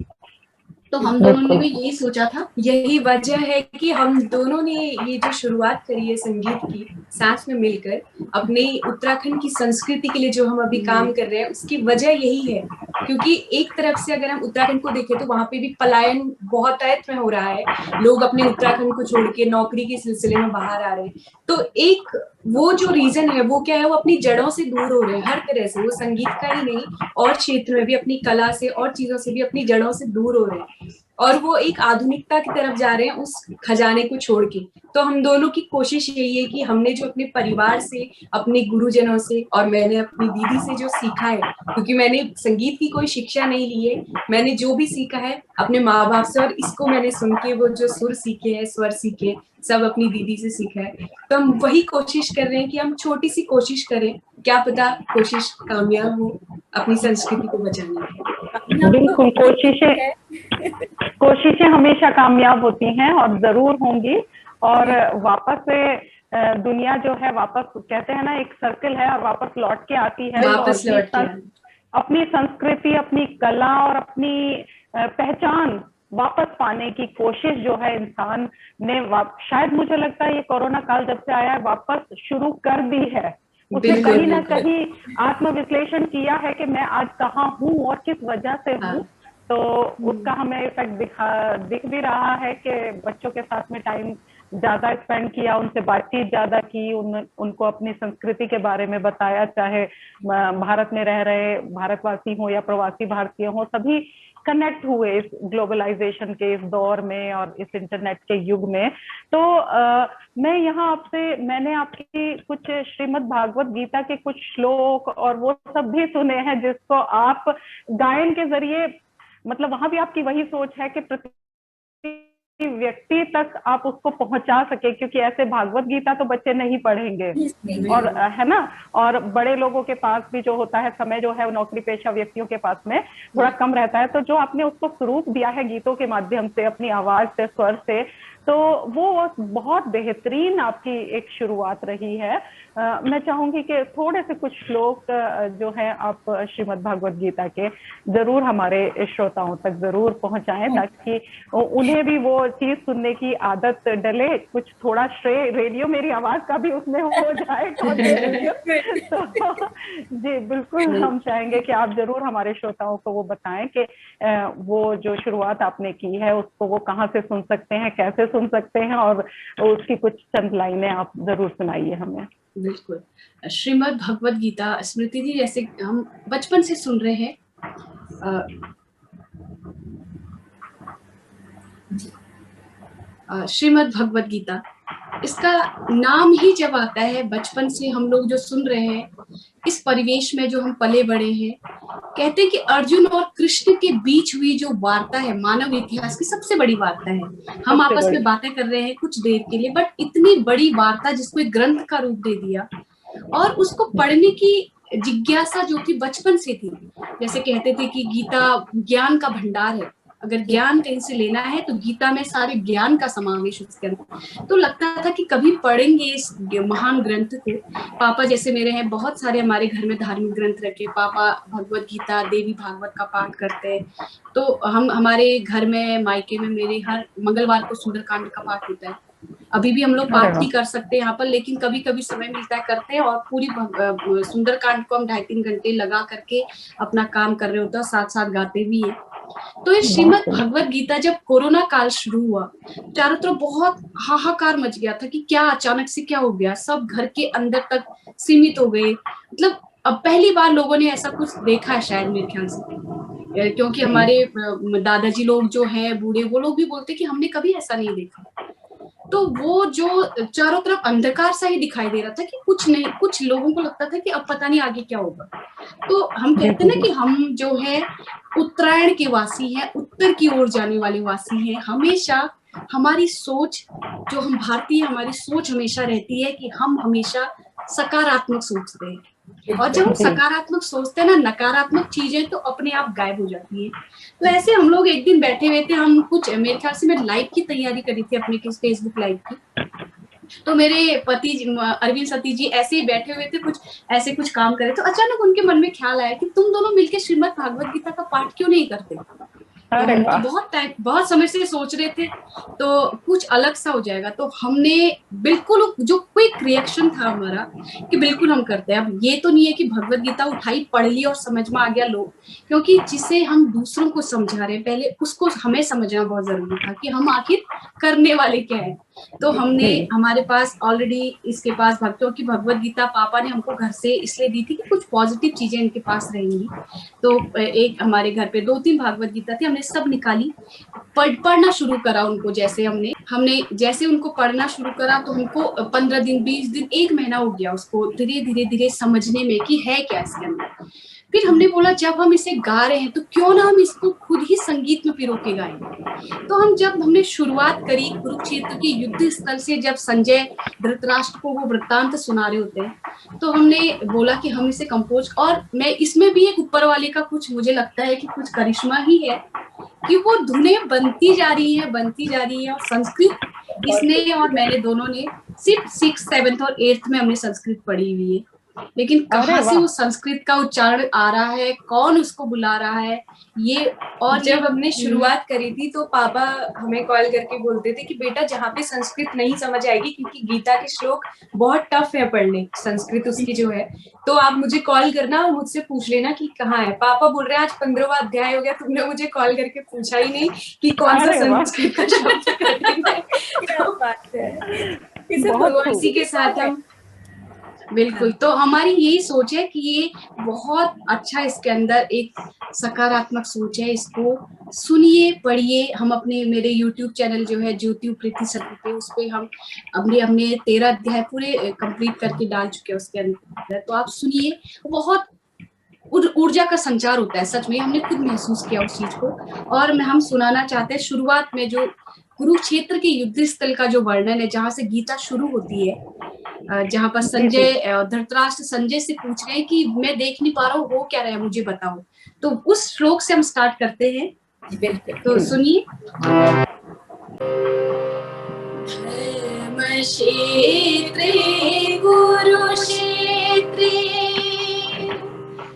तो हम दोनों ने भी यही सोचा था। यही वजह है कि हम दोनों ने ये जो शुरुआत करी है संगीत की, साथ में मिलकर अपने उत्तराखंड की संस्कृति के लिए जो हम अभी काम कर रहे हैं, उसकी वजह यही है। क्योंकि एक तरफ से अगर हम उत्तराखंड को देखें तो वहां पे भी पलायन बहुत में हो रहा है। लोग अपने उत्तराखंड को छोड़ के नौकरी के सिलसिले में बाहर आ रहे हैं। तो एक वो जो रीजन है वो क्या है, वो अपनी जड़ों से दूर हो रहे हैं हर तरह से। वो संगीत का ही नहीं और क्षेत्र में भी अपनी कला से और चीजों से भी अपनी जड़ों से दूर हो रहे हैं और वो एक आधुनिकता की तरफ जा रहे हैं उस खजाने को छोड़ के। तो हम दोनों की कोशिश यही है कि हमने जो अपने परिवार से, अपने गुरुजनों से और मैंने अपनी दीदी से जो सीखा है, क्योंकि मैंने संगीत की कोई शिक्षा नहीं ली है, मैंने जो भी सीखा है अपने माँ बाप से, और इसको मैंने सुन के वो जो सुर सीखे हैं, स्वर सीखे, सब अपनी दीदी से सीखा है। तो हम वही कोशिश कर रहे हैं कि हम छोटी सी कोशिश करें, क्या पता कोशिश कामयाब हो अपनी संस्कृति को बचाने की। बिल्कुल, कोशिशें हमेशा कामयाब होती हैं और जरूर होंगी। और वापस से दुनिया जो है, वापस कहते हैं ना, एक सर्कल है और वापस लौट के आती है। वापस लौट के अपनी संस्कृति, अपनी कला और अपनी पहचान वापस पाने की कोशिश जो है इंसान ने शायद मुझे लगता है ये कोरोना काल जब से आया है वापस शुरू कर दी है। उसने कहीं ना कहीं आत्मविश्लेषण किया है कि मैं आज कहाँ हूँ और किस वजह से हूँ। तो उसका हमें इफेक्ट दिख भी रहा है कि बच्चों के साथ में टाइम ज्यादा स्पेंड किया, उनसे बातचीत ज्यादा की, उनको अपनी संस्कृति के बारे में बताया, चाहे भारत में रह रहे भारतवासी हो या प्रवासी भारतीय हो, सभी कनेक्ट हुए इस ग्लोबलाइजेशन के इस दौर में और इस इंटरनेट के युग में। तो मैं यहाँ मैंने आपकी कुछ श्रीमद् भागवत गीता के कुछ श्लोक और वो सब भी सुने हैं जिसको आप गायन के जरिए, मतलब वहां भी आपकी वही सोच है कि प्रति व्यक्ति तक आप उसको पहुंचा सके, क्योंकि ऐसे भागवत गीता तो बच्चे नहीं पढ़ेंगे और है ना, और बड़े लोगों के पास भी जो होता है समय जो है नौकरी पेशा व्यक्तियों के पास में थोड़ा कम रहता है। तो जो आपने उसको स्वरूप दिया है गीतों के माध्यम से, अपनी आवाज से, स्वर से, तो वो बहुत बेहतरीन आपकी एक शुरुआत रही है। मैं चाहूंगी कि थोड़े से कुछ श्लोक जो है आप श्रीमद् भागवत गीता के जरूर हमारे श्रोताओं तक जरूर पहुंचाएं, ताकि उन्हें भी वो चीज सुनने की आदत डले। कुछ थोड़ा श्रेय रेडियो मेरी आवाज का भी उसमें हो जाए तो जी बिल्कुल, हम चाहेंगे कि आप जरूर हमारे श्रोताओं को वो बताएं कि वो जो शुरुआत आपने की है उसको वो कहाँ से सुन सकते हैं, कैसे सुन सकते हैं, और उसकी कुछ चंद लाइनें आप जरूर सुनाइए हमें। बिल्कुल। श्रीमद् भगवत गीता, स्मृति जी, जैसे हम बचपन से सुन रहे हैं, श्रीमद् भगवत गीता, इसका नाम ही जब आता है, बचपन से हम लोग जो सुन रहे हैं, इस परिवेश में जो हम पले बड़े हैं, कहते हैं कि अर्जुन और कृष्ण के बीच हुई जो वार्ता है, मानव इतिहास की सबसे बड़ी वार्ता है। हम आपस में बातें कर रहे हैं कुछ देर के लिए, बट इतनी बड़ी वार्ता जिसको एक ग्रंथ का रूप दे दिया, और उसको पढ़ने की जिज्ञासा जो थी बचपन से थी। जैसे कहते थे कि गीता ज्ञान का भंडार है, अगर ज्ञान कहीं से लेना है तो गीता में सारे ज्ञान का समावेश उसके अंदर। तो लगता था कि कभी पढ़ेंगे इस महान ग्रंथ को। पापा जैसे मेरे हैं, बहुत सारे हमारे घर में धार्मिक ग्रंथ रखे, पापा भगवत गीता, देवी भागवत का पाठ करते हैं। तो हम हमारे घर में, मायके में मेरे हर मंगलवार को सुंदरकांड का पाठ होता है। अभी भी हम लोग अरे पाठ वाह। नहीं कर सकते यहाँ पर, लेकिन कभी कभी समय मिलता है करते हैं, और पूरी सुंदरकांड को हम 2.5-3 घंटे लगा करके अपना काम कर रहे होते हैं, साथ साथ गाते भी हैं। तो ये श्रीमद् भगवत गीता जब कोरोना काल शुरू हुआ, चारों तरफ बहुत हाहाकार मच गया था कि क्या अचानक से क्या हो गया, सब घर के अंदर तक सीमित हो गए। मतलब अब पहली बार लोगों ने ऐसा कुछ देखा है शायद, मेरे ख्याल से, क्योंकि हमारे दादाजी लोग जो हैं बूढ़े, वो लोग भी बोलते कि हमने कभी ऐसा नहीं देखा। तो वो जो चारों तरफ अंधकार सा ही दिखाई दे रहा था कि कुछ नहीं, कुछ लोगों को लगता था कि अब पता नहीं आगे क्या होगा। तो हम कहते हैं ना कि हम जो है उत्तरायण के वासी हैं, उत्तर की ओर जाने वाले वासी हैं। हमेशा हमारी सोच, जो हम भारतीय, हमारी सोच हमेशा रहती है कि हम हमेशा सकारात्मक सोचते हैं, और जब हम सकारात्मक सोचते हैं ना, नकारात्मक चीजें तो अपने आप गायब हो जाती हैं। तो ऐसे हम लोग एक दिन बैठे हुए थे, हम कुछ, मेरे ख्याल से मैं लाइव की तैयारी करी थी अपने फेसबुक लाइव की, तो मेरे पति अरविंद सतीश जी ऐसे ही बैठे हुए थे, कुछ काम करे, तो अचानक उनके मन में ख्याल आया कि तुम दोनों मिलकर श्रीमद् भागवत गीता का पाठ क्यों नहीं करते। तो हम तो बहुत समय से सोच रहे थे, तो कुछ अलग सा हो जाएगा। तो हमने बिल्कुल जो क्विक रिएक्शन था हमारा कि बिल्कुल हम करते हैं। अब ये तो नहीं है कि भगवत गीता उठाई, पढ़ ली और समझ में आ गया लो, क्योंकि जिसे हम दूसरों को समझा रहे हैं, पहले उसको हमें समझना बहुत जरूरी था कि हम आखिर करने वाले क्या है। तो हमने, हमारे पास ऑलरेडी इसके पास भक्तों की भगवत गीता पापा ने हमको घर से इसलिए दी थी कि कुछ पॉजिटिव चीजें इनके पास रहेंगी। तो एक हमारे घर पे 2-3 भागवत गीता थी, हमने सब निकाली, पढ़ना शुरू करा उनको। जैसे हमने जैसे उनको पढ़ना शुरू करा, तो हमको 15 दिन, 20 दिन, 1 महीना हो गया उसको धीरे धीरे समझने में कि है क्या इसके अंदर। फिर हमने बोला जब हम इसे गा रहे हैं तो क्यों ना हम इसको खुद ही संगीत में पिरो के गाएं। तो हमने शुरुआत करी कुरुक्षेत्र के युद्ध स्थल से, जब संजय धृतराष्ट्र को वो वृत्तांत सुना रहे होते हैं, तो हमने बोला कि हम इसे कंपोज, और मैं इसमें भी एक ऊपर वाले का कुछ, मुझे लगता है कि कुछ करिश्मा ही है कि वो धुनें बनती जा रही है। और संस्कृत इसने और मैंने दोनों ने सिर्फ 6th, 7th और 8th में हमने संस्कृत पढ़ी हुई है, लेकिन कहाँ से वो संस्कृत का उच्चारण आ रहा है, कौन उसको बुला रहा है, ये। और जब हमने शुरुआत करी थी तो पापा हमें कॉल करके बोलते थे कि बेटा जहाँ पे संस्कृत नहीं समझ आएगी, क्योंकि गीता के श्लोक बहुत टफ है पढ़ने, संस्कृत उसकी जो है, तो आप मुझे कॉल करना और मुझसे पूछ लेना कि कहाँ है। पापा बोल रहे हैं आज 15वां अध्याय हो गया, तुमने मुझे कॉल करके पूछा ही नहीं कि कौन सा संस्कृत का शब्द कठिन है। क्या बात है। इसी के साथ हम बिल्कुल, तो हमारी यही सोच है कि ये बहुत अच्छा, इसके अंदर एक सकारात्मक सोच है। इसको सुनिए, पढ़िए। हम मेरे YouTube चैनल जो है ज्योति प्रीति सत्य पे, उस पे हम हमने 13 अध्याय पूरे कंप्लीट करके डाल चुके हैं उसके अंदर, तो आप सुनिए। बहुत ऊर्जा का संचार होता है, सच में हमने खुद महसूस किया उस चीज को। और हम सुनाना चाहते हैं शुरुआत में जो कुरुक्षेत्र के युद्ध स्थल का जो वर्णन है, जहाँ से गीता शुरू होती है, जहाँ पर धृतराष्ट्र संजय से पूछ रहे हैं कि मैं देख नहीं पा रहा हूँ, हो क्या रहा है, मुझे बताओ। तो उस श्लोक से हम स्टार्ट करते हैं, तो सुनिए। धर्मक्षेत्रे कुरुक्षेत्रे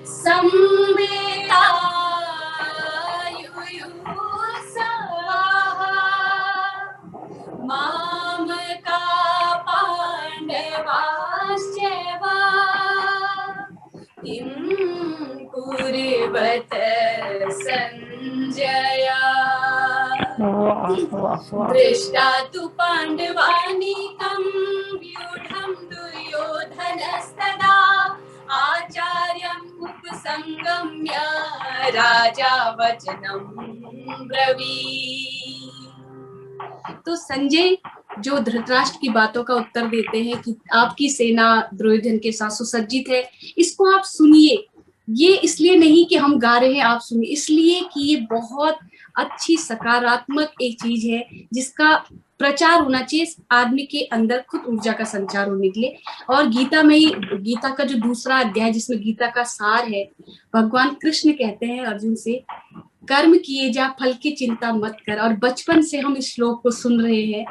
संवेतायुयुत्सवः मामका पाण्डवाश्चैव किं कुर्वत संजय। दृष्टा तु पाण्डवानीकं व्यूढं दुर्योधनस्तदा आचार्यम् उपसंगम्य राजा वचनं ब्रवीत्। तो संजय जो धृतराष्ट्र की बातों का उत्तर देते हैं कि आपकी सेना दुर्योधन के साथ सुसज्जित है, इसको आप सुनिए। ये इसलिए नहीं कि हम गा रहे हैं, आप सुनिए इसलिए कि ये बहुत अच्छी सकारात्मक एक चीज है, जिसका प्रचार होना चाहिए आदमी के अंदर, खुद ऊर्जा का संचार होने के लिए। और गीता में ही, गीता का जो दूसरा अध्याय जिसमें गीता का सार है, भगवान कृष्ण कहते हैं अर्जुन से, कर्म किए जा फल की चिंता मत कर। और बचपन से हम इस श्लोक को सुन रहे हैं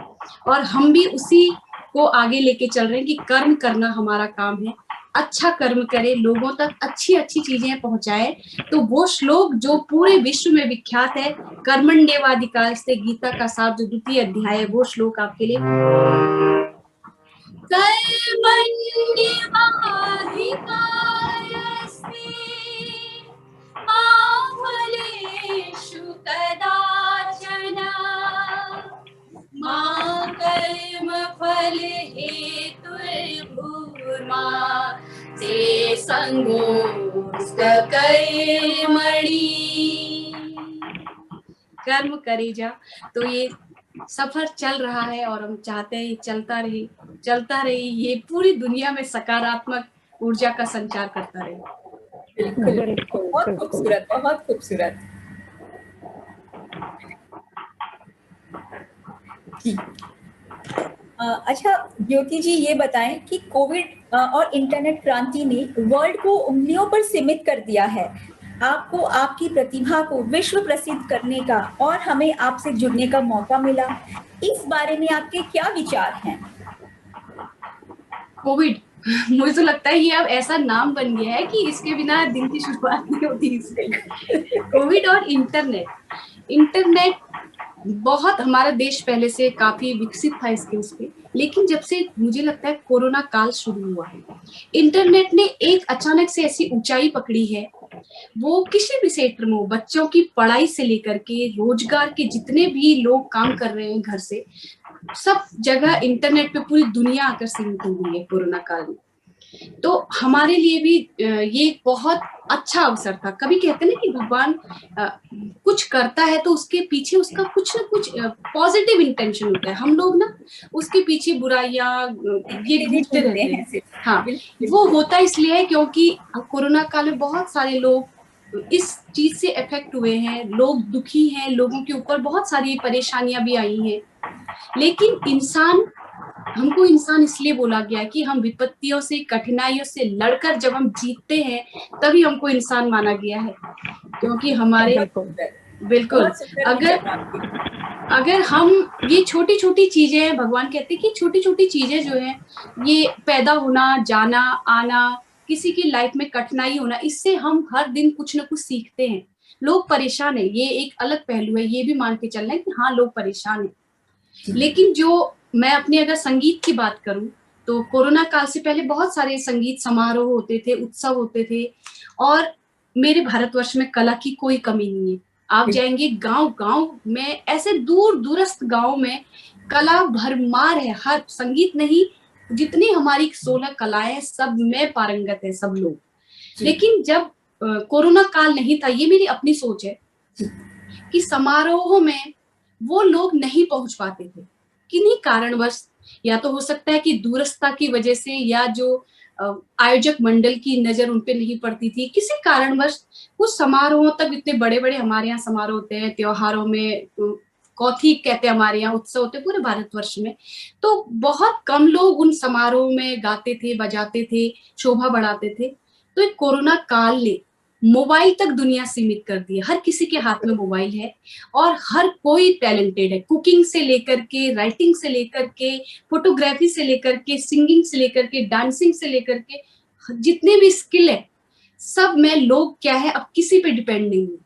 और हम भी उसी को आगे लेके चल रहे हैं कि कर्म करना हमारा काम है, अच्छा कर्म करे, लोगों तक अच्छी अच्छी चीजें पहुंचाए। तो वो श्लोक जो पूरे विश्व में विख्यात है, कर्मण्येवाधिकारस्ते, गीता का साथ जो द्वितीय अध्याय है, वो श्लोक आपके लिए। कर्मण्येवाधिकारस्ते मा फलेषु कदाचन, मा कर्मफल हेतुर्भूर्मा ते संगोऽस्त्वकर्मणि। कर्म करे जा। तो ये सफर चल रहा है और हम चाहते हैं ये चलता रहे, ये पूरी दुनिया में सकारात्मक ऊर्जा का संचार करता रहे। बिल्कुल, बहुत खूबसूरत, बहुत खूबसूरत। अच्छा ज्योति जी, ये बताएं कि कोविड और इंटरनेट क्रांति ने वर्ल्ड को उंगलियों पर सीमित कर दिया है। आपको आपकी प्रतिभा को विश्व प्रसिद्ध करने का और हमें आपसे जुड़ने का मौका मिला, इस बारे में आपके क्या विचार हैं? कोविड, मुझे तो लगता है ये अब ऐसा नाम बन गया है कि इसके बिना दिन की शुरुआत नहीं होती इससे। कोविड और इंटरनेट बहुत, हमारा देश पहले से काफी विकसित था इसके उसके, लेकिन जब से मुझे लगता है कोरोना काल शुरू हुआ है, इंटरनेट ने एक अचानक से ऐसी ऊंचाई पकड़ी है। वो किसी भी क्षेत्र में हो, बच्चों की पढ़ाई से लेकर के रोजगार के जितने भी लोग काम कर रहे हैं घर से, सब जगह इंटरनेट पे पूरी दुनिया आकर सीमित हो गई है कोरोना काल में। तो हमारे लिए भी ये बहुत अच्छा अवसर था। कभी कहते ना कि भगवान कुछ करता है तो उसके पीछे उसका कुछ ना कुछ पॉजिटिव इंटेंशन होता है। हम लोग ना उसके पीछे बुराइयां ये ढूंढते रहते हैं। हाँ, वो होता इसलिए है क्योंकि कोरोना काल में बहुत सारे लोग इस चीज से इफेक्ट हुए हैं, लोग दुखी हैं, लोगों के ऊपर बहुत सारी परेशानियां भी आई हैं। लेकिन हमको इंसान इसलिए बोला गया कि हम विपत्तियों से, कठिनाइयों से लड़कर जब हम जीतते हैं तभी हमको इंसान माना गया है। क्योंकि हमारे बिल्कुल अगर हम ये छोटी छोटी चीजें हैं, भगवान कहते हैं कि छोटी छोटी चीजें जो है, ये पैदा होना, जाना आना, किसी की लाइफ में कठिनाई होना, इससे हम हर दिन कुछ ना कुछ सीखते हैं। लोग परेशान है, ये एक अलग पहलू है, ये भी मान के चलना है कि हाँ लोग परेशान है। लेकिन जो मैं अपने अगर संगीत की बात करूं तो कोरोना काल से पहले बहुत सारे संगीत समारोह होते थे, उत्सव होते थे, और मेरे भारतवर्ष में कला की कोई कमी नहीं है। आप जाएंगे गांव में, ऐसे दूर दूरस्थ गांव में कला भरमार है। हर संगीत नहीं, जितनी हमारी 16 कलाएं सब में पारंगत है सब लोग। लेकिन जब कोरोना काल नहीं था, ये मेरी अपनी सोच है कि समारोह में वो लोग नहीं पहुंच पाते थे किन्हीं कारणवश, या तो हो सकता है कि दूरस्थता की वजह से, या जो आयोजक मंडल की नजर उन पे नहीं पड़ती थी, किसी कारणवश कुछ समारोहों तक, इतने बड़े बड़े हमारे यहाँ समारोह होते हैं त्योहारों में, कौथिग कहते हैं हमारे यहाँ, उत्सव होते पूरे भारतवर्ष में, तो बहुत कम लोग उन समारोह में गाते थे, बजाते थे, शोभा बढ़ाते थे। तो एक कोरोना काल ने मोबाइल तक दुनिया सीमित कर दी है। हर किसी के हाथ में मोबाइल है और हर कोई टैलेंटेड है, कुकिंग से लेकर के, राइटिंग से लेकर के, फोटोग्राफी से लेकर के, सिंगिंग से लेकर के, डांसिंग से लेकर के, जितने भी स्किल है सब में लोग क्या है, अब किसी पे डिपेंड नहीं है।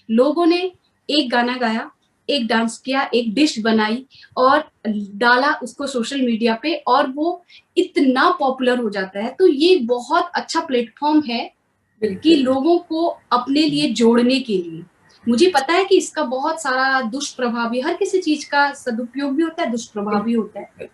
लोगों ने एक गाना गाया, एक डांस किया, एक डिश बनाई और डाला उसको सोशल मीडिया पे, और वो इतना पॉपुलर हो जाता है। तो ये बहुत अच्छा प्लेटफॉर्म है कि लोगों को अपने लिए जोड़ने के लिए। मुझे पता है कि इसका बहुत सारा दुष्प्रभाव भी, हर किसी चीज का सदुपयोग भी होता है, दुष्प्रभाव भी होता है।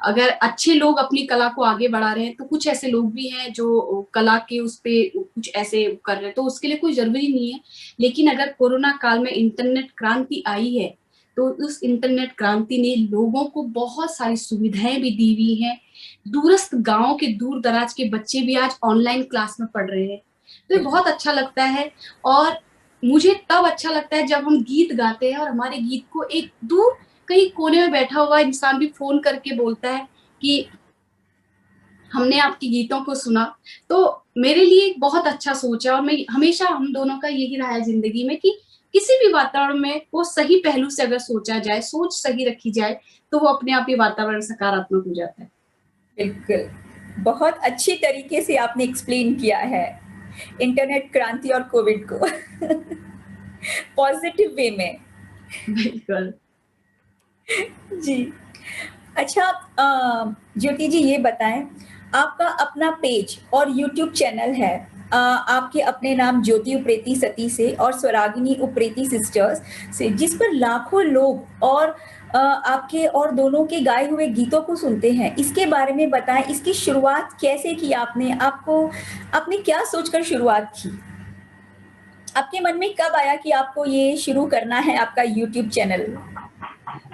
अगर अच्छे लोग अपनी कला को आगे बढ़ा रहे हैं तो कुछ ऐसे लोग भी हैं जो कला के उस पे कुछ ऐसे कर रहे हैं, तो उसके लिए कोई जरूरी नहीं है। लेकिन अगर कोरोना काल में इंटरनेट क्रांति आई है तो उस इंटरनेट क्रांति ने लोगों को बहुत सारी सुविधाएं भी दी हुई हैं। दूरस्थ गांव के, दूर दराज के बच्चे भी आज ऑनलाइन क्लास में पढ़ रहे हैं, तो ये बहुत अच्छा लगता है। और मुझे तब अच्छा लगता है जब हम गीत गाते हैं और हमारे गीत को एक दूर कहीं कोने में बैठा हुआ इंसान भी फोन करके बोलता है कि हमने आपके गीतों को सुना। तो मेरे लिए एक बहुत अच्छा सोच है, और मैं हमेशा, हम दोनों का यही रहा है जिंदगी में कि किसी भी वातावरण में वो सही पहलू से अगर सोचा जाए, सोच सही रखी जाए, तो वो अपने आप ही वातावरण सकारात्मक हो जाता है। बिल्कुल। बहुत अच्छी तरीके से आपने एक्सप्लेन किया है इंटरनेट क्रांति और कोविड को पॉजिटिव वे में। बिल्कुल। जी। अच्छा, ज्योति जी ये बताएं, आपका अपना पेज और यूट्यूब चैनल है, आपके अपने नाम ज्योति उप्रेती सती से और स्वरागिनी उप्रेती सिस्टर्स से, जिस पर लाखों लोग और आपके और दोनों के गाए हुए गीतों को सुनते हैं। इसके बारे में बताएं, इसकी शुरुआत कैसे की आपने? आपने क्या सोचकर शुरुआत की? आपके मन में कब आया कि आपको ये शुरू करना है आपका यूट्यूब चैनल?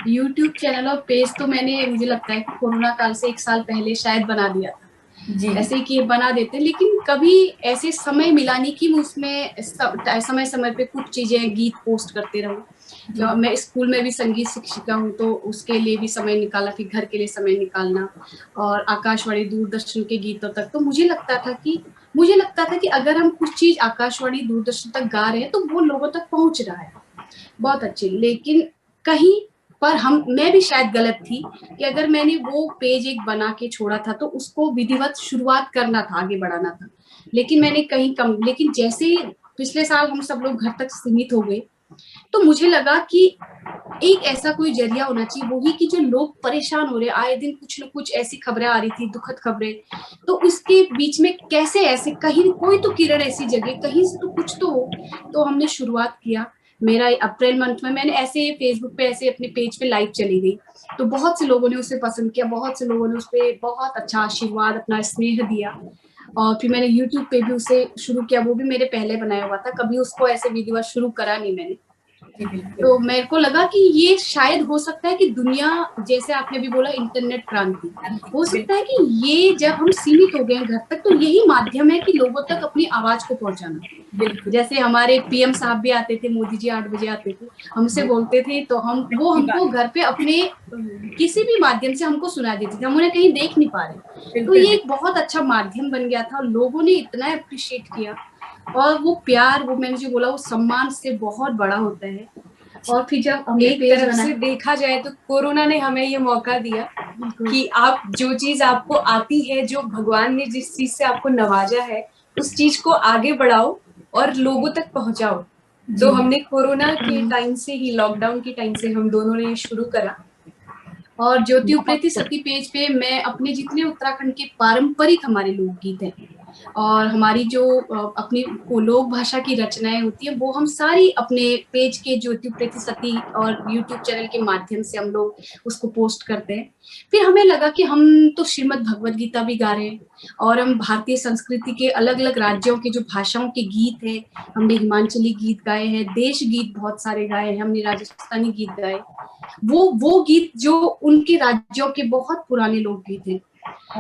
यूट्यूब चैनल और पेज तो मैंने, मुझे लगता है कोरोना काल से 1 साल पहले शायद बना दिया था। जी। ऐसे कि बना देते, लेकिन कभी ऐसे समय मिला नहीं कि मैं उसमें समय समय पे कुछ चीजें गीत पोस्ट करते रहूं। मैं स्कूल में भी संगीत शिक्षिका हूँ, तो उसके लिए भी समय निकाला, फिर घर के लिए समय निकालना, और आकाशवाणी दूरदर्शन के गीतों तक। तो मुझे लगता था कि अगर हम कुछ चीज आकाशवाणी दूरदर्शन तक गा रहे हैं तो वो लोगों तक पहुंच रहा है बहुत अच्छी। लेकिन कहीं पर मैं भी शायद गलत थी कि अगर मैंने वो पेज एक बना के छोड़ा था तो उसको विधिवत शुरुआत करना था, आगे बढ़ाना था। लेकिन मैंने कहीं कम, लेकिन जैसे पिछले साल हम सब लोग घर तक सीमित हो गए, तो मुझे लगा कि एक ऐसा कोई जरिया होना चाहिए, वो ही कि जो लोग परेशान हो रहे, आए दिन कुछ न कुछ ऐसी खबरें आ रही थी, दुखद खबरें, तो उसके बीच में कैसे ऐसे कहीं कोई तो किरण ऐसी जगह, कहीं से तो कुछ तो हो। तो हमने शुरुआत किया। मेरा अप्रैल मंथ में मैंने ऐसे फेसबुक पे ऐसे अपने पेज पे लाइव चली गई, तो बहुत से लोगों ने उसे पसंद किया, बहुत से लोगों ने उस पर बहुत अच्छा आशीर्वाद, अपना स्नेह दिया। और फिर मैंने यूट्यूब पे भी उसे शुरू किया, वो भी मेरे पहले बनाया हुआ था, कभी उसको ऐसे विधिवत शुरू करा नहीं मैंने। तो मेरे को लगा कि ये शायद हो सकता है कि दुनिया, जैसे आपने भी बोला इंटरनेट क्रांति, हो सकता है कि ये जब हम सीमित हो गए हैं घर तक, तो यही माध्यम है कि लोगों तक अपनी आवाज को पहुंचाना। जैसे हमारे पीएम साहब भी आते थे, मोदी जी 8 बजे आते थे, हमसे बोलते थे, तो वो हमको घर पे अपने किसी भी माध्यम से हमको सुना देते थे, हम उन्हें कहीं देख नहीं पा रहे। तो ये एक बहुत अच्छा माध्यम बन गया था, लोगों ने इतना अप्रिशिएट किया, और वो प्यार, वो मैंने जो बोला, वो सम्मान से बहुत बड़ा होता है। और फिर जब एक तरफ से देखा जाए तो कोरोना ने हमें ये मौका दिया कि आप जो चीज आपको आती है, जो भगवान ने जिस चीज से आपको नवाजा है, उस चीज को आगे बढ़ाओ और लोगों तक पहुंचाओ। तो हमने कोरोना के टाइम से ही, लॉकडाउन के टाइम से हम दोनों ने ये शुरू करा। और ज्योति उप्रेती सती पेज पे मैं अपने जितने उत्तराखंड के पारंपरिक हमारे लोकगीत हैं और हमारी जो अपनी लोक भाषा की रचनाएं होती है, वो हम सारी अपने पेज के ज्योति उप्रेती सती और यूट्यूब चैनल के माध्यम से हम लोग उसको पोस्ट करते हैं। फिर हमें लगा कि हम तो श्रीमद् भगवद गीता भी गा रहे हैं, और हम भारतीय संस्कृति के अलग अलग राज्यों के जो भाषाओं के गीत है, हमने हिमाचली गीत गाए हैं, देश गीत बहुत सारे गाए हैं, हमने राजस्थानी गीत गाए, वो गीत जो उनके राज्यों के बहुत पुराने लोकगीत हैं।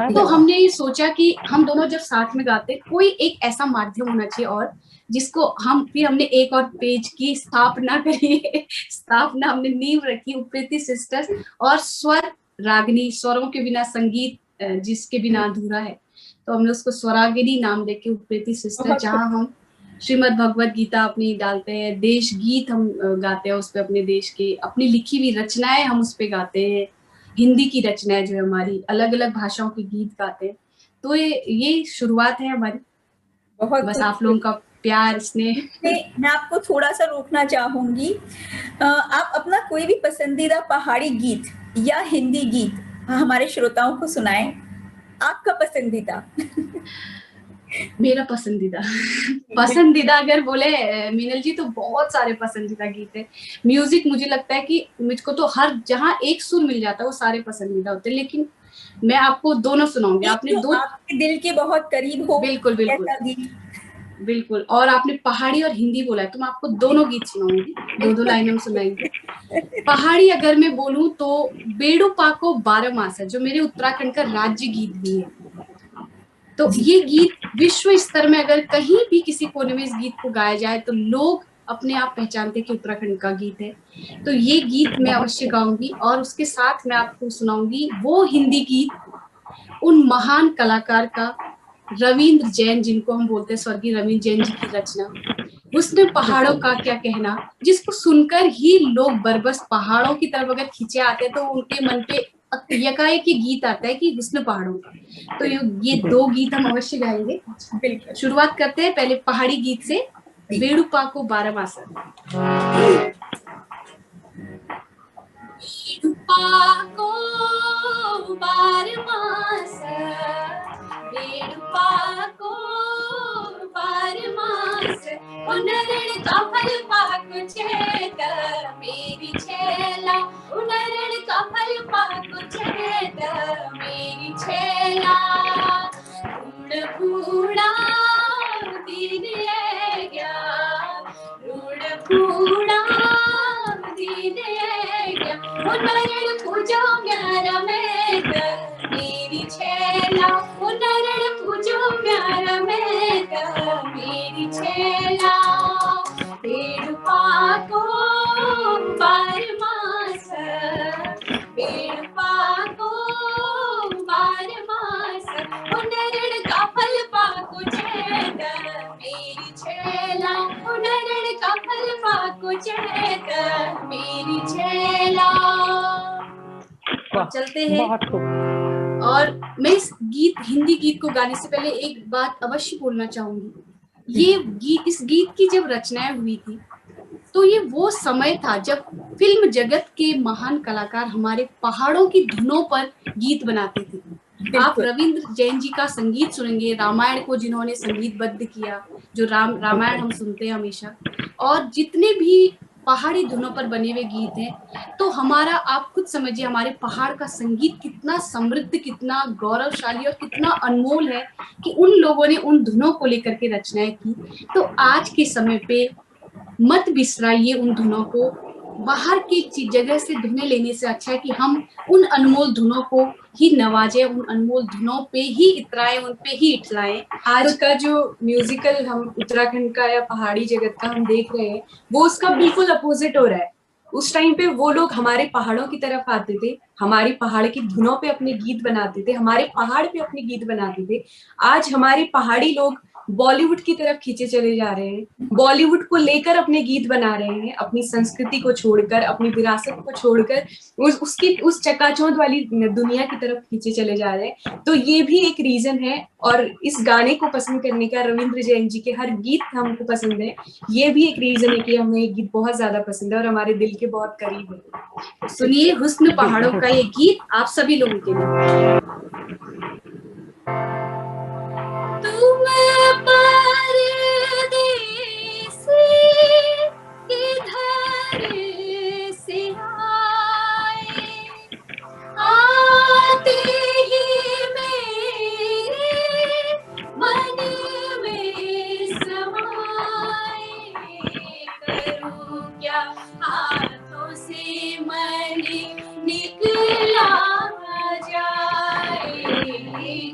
तो हमने ये सोचा कि हम दोनों जब साथ में गाते, कोई एक ऐसा माध्यम होना चाहिए और जिसको फिर हमने एक और पेज की स्थापना करी स्थापना हमने नींव रखी, उप्रेती सिस्टर्स, और स्वर रागिनी, स्वरों के बिना संगीत जिसके बिना अधूरा है, तो हमने उसको स्वरागिनी नाम देके उप्रेती सिस्टर, जहाँ हम श्रीमद् भगवद गीता अपनी डालते हैं, देश गीत हम गाते हैं उस पे, अपने देश की अपनी लिखी हुई रचनाएं हम उस पे गाते हैं, हिंदी की रचनाएं जो है हमारी, अलग अलग भाषाओं के गीत गाते हैं। तो ये शुरुआत है हमारी। बहुत बस आप लोगों का प्यार, स्नेह। मैं आपको थोड़ा सा रोकना चाहूंगी, आप अपना कोई भी पसंदीदा पहाड़ी गीत या हिंदी गीत हमारे श्रोताओं को सुनाएं, आपका पसंदीदा। मेरा पसंदीदा अगर बोले मीनल जी, तो बहुत सारे पसंदीदा गीत है। म्यूजिक मुझे लगता है कि मुझको तो हर जहाँ एक सुर मिल जाता है वो सारे पसंदीदा होते हैं, लेकिन मैं आपको दोनों सुनाऊंगी। आपने दो आपके दिल के बहुत करीब हो। बिल्कुल बिल्कुल बिल्कुल। और आपने पहाड़ी और हिंदी बोला है, तो मैं आपको दोनों गीत सुनाऊंगी, दो लाइन हम सुनाएंगे। पहाड़ी अगर मैं बोलूं तो बेड़ू पाको 12 मास है, जो मेरे उत्तराखंड का राज्य गीत भी है। तो ये गीत विश्व स्तर में अगर कहीं भी किसी कोने में इस गीत को गाया जाए तो लोग अपने आप पहचानते कि उत्तराखंड का गीत है। तो ये गीत मैं अवश्य गाऊंगी, और उसके साथ मैं आपको सुनाऊंगी वो हिंदी गीत उन महान कलाकार का, रविंद्र जैन, जिनको हम बोलते हैं स्वर्गीय रविंद्र जैन जी की रचना, उसने पहाड़ों का क्या कहना, जिसको सुनकर ही लोग बरबस पहाड़ों की तरफ अगर खींचे आते तो उनके मन पे यकायक ये गीत आता है कि हुस्न पहाड़ों का। तो ये दो गीत हम अवश्य गाएंगे। बिल्कुल। शुरुआत करते हैं पहले पहाड़ी गीत से, वेणुपाको बारमासा। वेणुपाको बारमासा, वेणुपाको बारमासा, उनरण का फल पाको चेत मेरी छेला, उनरण का फल पाको चेत मेरी छेला। ऋण फूड़ा दिन है गया, ऋण फूड़ा दिन है गया, उनरण पूजो म्यारा में मेरी छेला, उनरण पूजो म्यारा में मेरी छेला। वेणुपाको बारमासा, वेणुपाको बारमासा, उनरण का फल पाको चेत मेरी छेला, उनरण का फल पाको चेत मेरी छेला। चलते हैं। बहुत खूब। और मैं इस हिंदी गीत को गाने से पहले एक बात अवश्य बोलना चाहूंगी। ये गीत, इस गीत की जब रचनाएं हुई थी तो ये वो समय था जब फिल्म जगत के महान कलाकार हमारे पहाड़ों की धुनों पर गीत बनाते थे। आप रविंद्र जैन जी का संगीत सुनेंगे, रामायण को जिन्होंने संगीतबद्ध किया, जो रामायण हम सुनते हैं हमेशा, और जितने भी पहाड़ी धुनों पर बने हुए गीत हैं, तो हमारा, आप खुद समझिए हमारे पहाड़ का संगीत कितना समृद्ध, कितना गौरवशाली और कितना अनमोल है कि उन लोगों ने उन धुनों को लेकर के रचनाएं की। तो आज के समय पे मत बिसराइए उन धुनों को। बाहर की जगह से धुनें लेने से अच्छा है कि हम उन अनमोल धुनों को ही नवाजें, उन अनमोल धुनों पे ही इतराएं, उन पे ही इठलाएं। आज का जो म्यूजिकल हम उत्तराखंड का या पहाड़ी जगत का हम देख रहे हैं, वो उसका बिल्कुल अपोजिट हो रहा है। उस टाइम पे वो लोग हमारे पहाड़ों की तरफ आते थे, हमारी पहाड़ की धुनों पे अपने गीत बनाते थे, हमारे पहाड़ पे अपने गीत बनाते थे। आज हमारे पहाड़ी लोग बॉलीवुड की तरफ खींचे चले जा रहे हैं, बॉलीवुड को लेकर अपने गीत बना रहे हैं, अपनी संस्कृति को छोड़कर, अपनी विरासत को छोड़कर उस चकाचौंध वाली दुनिया की तरफ खींचे चले जा रहे हैं। तो ये भी एक रीजन है, और इस गाने को पसंद करने का, रविंद्र जैन जी के हर गीत हमको पसंद है, ये भी एक रीजन है कि हमें ये गीत बहुत ज्यादा पसंद है और हमारे दिल के बहुत करीब है। सुनिए हुस्न पहाड़ों का ये गीत आप सभी लोगों के लिए। तुम परदेसी किधर से आए, आते ही मेरे मन में समाए, करूं क्या हाथों से मन निकला जाए,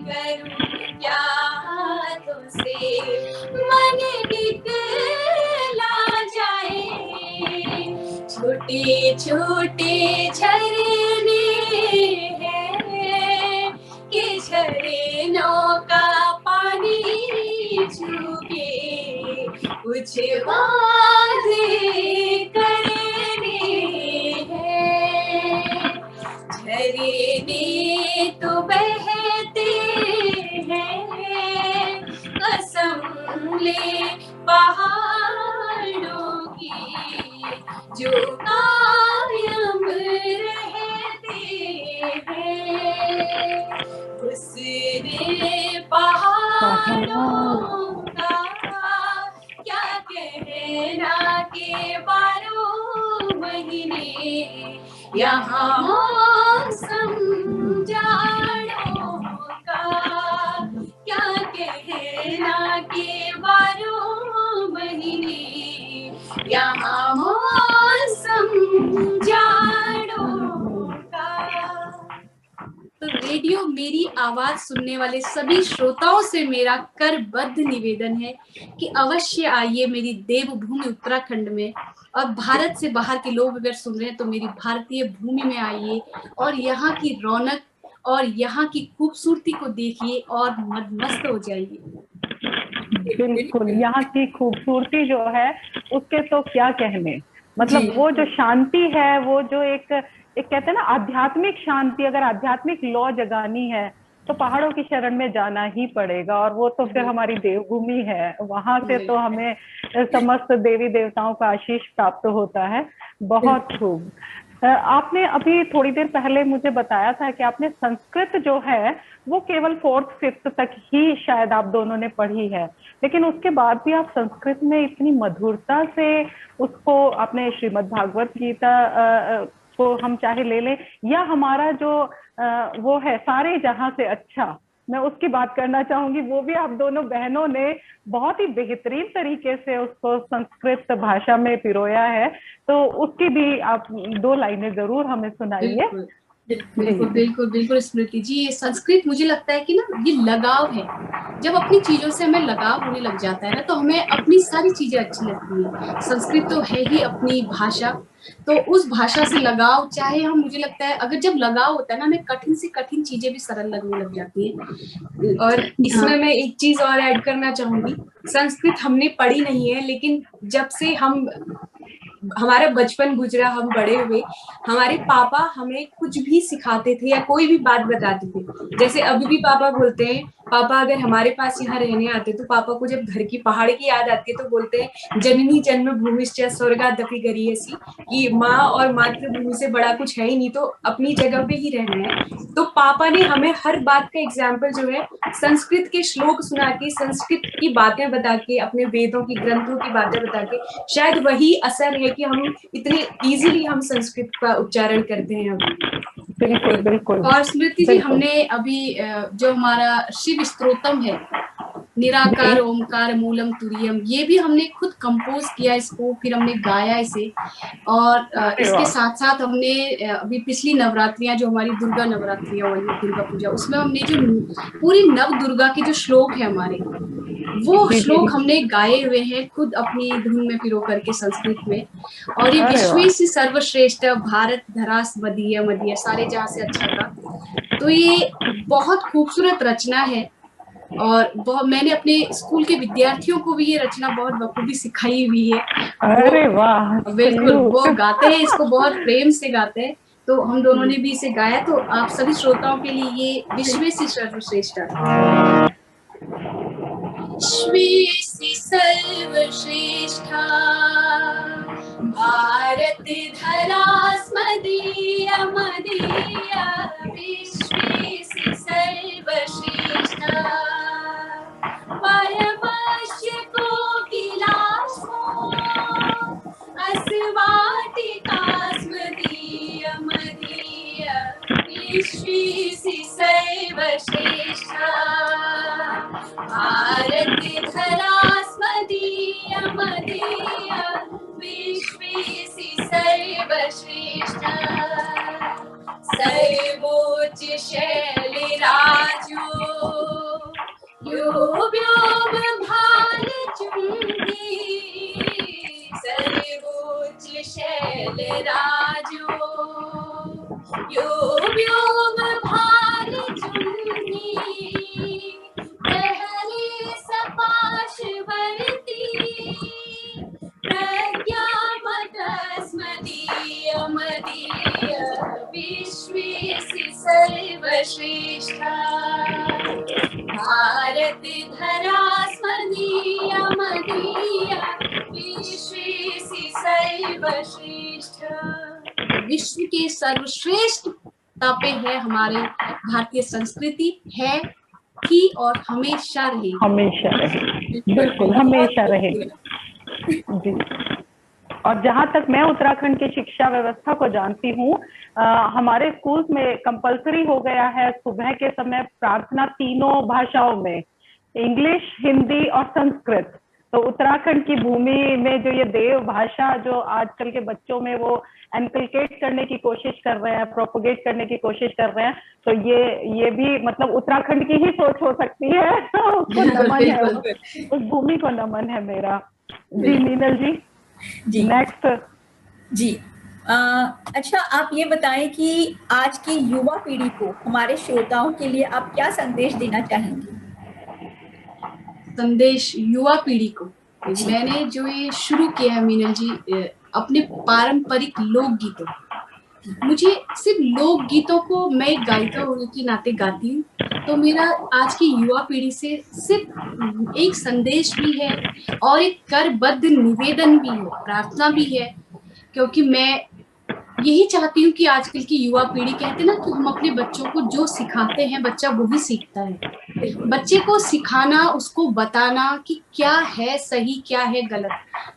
करूं क्या हाथों से मन निकला जाए। छोटे छोटे झरने हैं कि झरनों का पानी छूके कुछ वादे करने हैं। झरने तो बहते हैं, कसम ले पहाड़ों की जो कायम रहते हैं। हुस्ने पहाड़ों का क्या कहना के 12 महीने, यहाँ मौसम जाड़ों का क्या कहना के 12 महीने, यहाँ मौसम जाड़ों का। तो रेडियो मेरी आवाज सुनने वाले सभी श्रोताओं से मेरा करबद्ध निवेदन है कि अवश्य आइए मेरी देवभूमि उत्तराखंड में, और भारत से बाहर के लोग अगर सुन रहे हैं तो मेरी भारतीय भूमि में आइए और यहाँ की रौनक और यहाँ की खूबसूरती को देखिए और मदमस्त हो जाइए। बिल्कुल, यहाँ की खूबसूरती जो है उसके तो क्या कहने, मतलब वो जो शांति है, वो जो एक एक कहते हैं ना आध्यात्मिक शांति, अगर आध्यात्मिक लौ जगानी है तो पहाड़ों की शरण में जाना ही पड़ेगा, और वो तो फिर हमारी देवभूमि है, वहां से तो हमें समस्त देवी देवताओं का आशीष प्राप्त होता है। बहुत खूब। आपने अभी थोड़ी देर पहले मुझे बताया था कि आपने संस्कृत जो है वो केवल 4th 5th तक ही शायद आप दोनों ने पढ़ी है, लेकिन उसके बाद भी आप संस्कृत में इतनी मधुरता से उसको, आपने श्रीमद् भागवत गीता को हम चाहे ले लें, या हमारा जो वो है सारे जहां से अच्छा, मैं उसकी बात करना चाहूंगी, वो भी आप दोनों बहनों ने बहुत ही बेहतरीन तरीके से उसको संस्कृत भाषा में पिरोया है, तो उसकी भी आप 2 लाइनें जरूर हमें सुनाइए। बिल्कुल बिल्कुल बिल्कुल स्मृति जी, ये संस्कृत मुझे लगता है कि ना ये लगाव है। जब अपनी चीजों से हमें लगाव होने लग जाता है ना, तो हमें अपनी सारी चीजें अच्छी लगती हैं। संस्कृत तो है ही अपनी भाषा, तो उस भाषा से लगाव, चाहे हम, मुझे लगता है अगर जब लगाव होता है ना, हमें कठिन से कठिन चीजें भी सरल लगने लग जाती हैं। और इसमें मैं एक चीज और ऐड करना चाहूंगी, संस्कृत हमने पढ़ी नहीं है, लेकिन जब से हमारा बचपन गुजरा, हम बड़े हुए, हमारे पापा हमें कुछ भी सिखाते थे या कोई भी बात बताते थे। जैसे अभी भी पापा बोलते हैं, पापा अगर हमारे पास यहाँ रहने आते तो पापा को जब घर की पहाड़ की याद आती है तो बोलते हैं जननी जन्म भूमिश्च स्वर्गादपि गरीयसी, कि माँ और मातृभूमि से बड़ा कुछ है ही नहीं, तो अपनी जगह पे ही रहना है। तो पापा ने हमें हर बात का एग्जाम्पल जो है संस्कृत के श्लोक सुना के, संस्कृत की बातें बता के, अपने वेदों की ग्रंथों की बातें बता के, शायद वही असर है कि हम इतने इजीली हम संस्कृत का उच्चारण करते हैं अभी। बिल्कुल बिल्कुल। और स्मृति जी, हमने अभी जो हमारा शिव स्तोत्रम है, निराकार ओमकार मूलम तुरियम, ये भी हमने खुद कंपोज किया इसको, फिर हमने गाया इसे। और इसके साथ साथ हमने अभी पिछली नवरात्रियां, जो हमारी दुर्गा नवरात्रियां हुई, दुर्गा पूजा, उसमें हमने जो पूरी नव दुर्गा के जो श्लोक है हमारे, वो श्लोक हमने गाए हुए हैं खुद अपनी धुन में पिरो करके संस्कृत में। और ये विश्व से सर्वश्रेष्ठ भारत धरास मदीय मदीय, सारे जहां से अच्छा था। तो ये बहुत खूबसूरत रचना है, और मैंने अपने स्कूल के विद्यार्थियों को भी ये रचना बहुत बखूबी सिखाई हुई है। अरे वाह, बिल्कुल, वो गाते हैं इसको, बहुत प्रेम से गाते हैं। तो हम दोनों ने भी इसे गाया, तो आप सभी श्रोताओं के लिए ये विश्व से सर्वश्रेष्ठ है। विश्वेसि सर्वश्रेष्ठा भारत धरास्मदीया मदीया, विश्वेसि सर्वश्रेष्ठा परमस्य कोकिलास्मो अस्वाटिका स्मदीया मदीया, विश्वेसि सर्वश्रेष्ठा भारत धरास्मदीय मदीय, विश्वेसि सर्वश्रेष्ठ। सर्वोच्च शैलराजो यो व्योम भालचुंडी, सर्वोच्च शैलराजो यो व्योम भालचुंडी, विश्वेसि सर्वश्रेष्ठ भारत धरास्मदीय मदीय, विश्वेसि सर्वश्रेष्ठ। विश्व के सर्वश्रेष्ठ पे है हमारे भारतीय संस्कृति, है ही और हमेशा रहेगी। हमेशा रहेगी, बिल्कुल हमेशा रहेगी जी। और जहाँ तक मैं उत्तराखंड की शिक्षा व्यवस्था को जानती हूँ, हमारे स्कूल में कंपलसरी हो गया है सुबह के समय प्रार्थना 3 भाषाओं में, इंग्लिश, हिंदी और संस्कृत। तो उत्तराखंड की भूमि में जो ये देव भाषा जो आजकल के बच्चों में वो एनकलकेट करने की कोशिश कर रहे हैं, प्रोपोगेट करने की कोशिश कर रहे हैं, तो ये भी मतलब उत्तराखंड की ही सोच हो सकती है। उसको नमन है, उस भूमि को नमन है मेरा जी। मीनल जी, नेक्स्ट जी। अच्छा, आप ये बताएं कि आज की युवा पीढ़ी को, हमारे श्रोताओं के लिए आप क्या संदेश देना चाहेंगे? संदेश युवा पीढ़ी को, मैंने जो ये शुरू किया है मीनल जी, अपने पारंपरिक लोकगीतों, मुझे सिर्फ लोकगीतों को, मैं एक गायिका होने के नाते गाती हूँ, तो मेरा आज की युवा पीढ़ी से सिर्फ एक संदेश भी है और एक करबद्ध निवेदन भी है, प्रार्थना भी है, क्योंकि मैं यही चाहती हूँ कि आजकल की युवा पीढ़ी, कहते हैं ना कि हम अपने बच्चों को जो सिखाते हैं बच्चा वही सीखता है। बच्चे को सिखाना, उसको बताना कि क्या है सही क्या है गलत,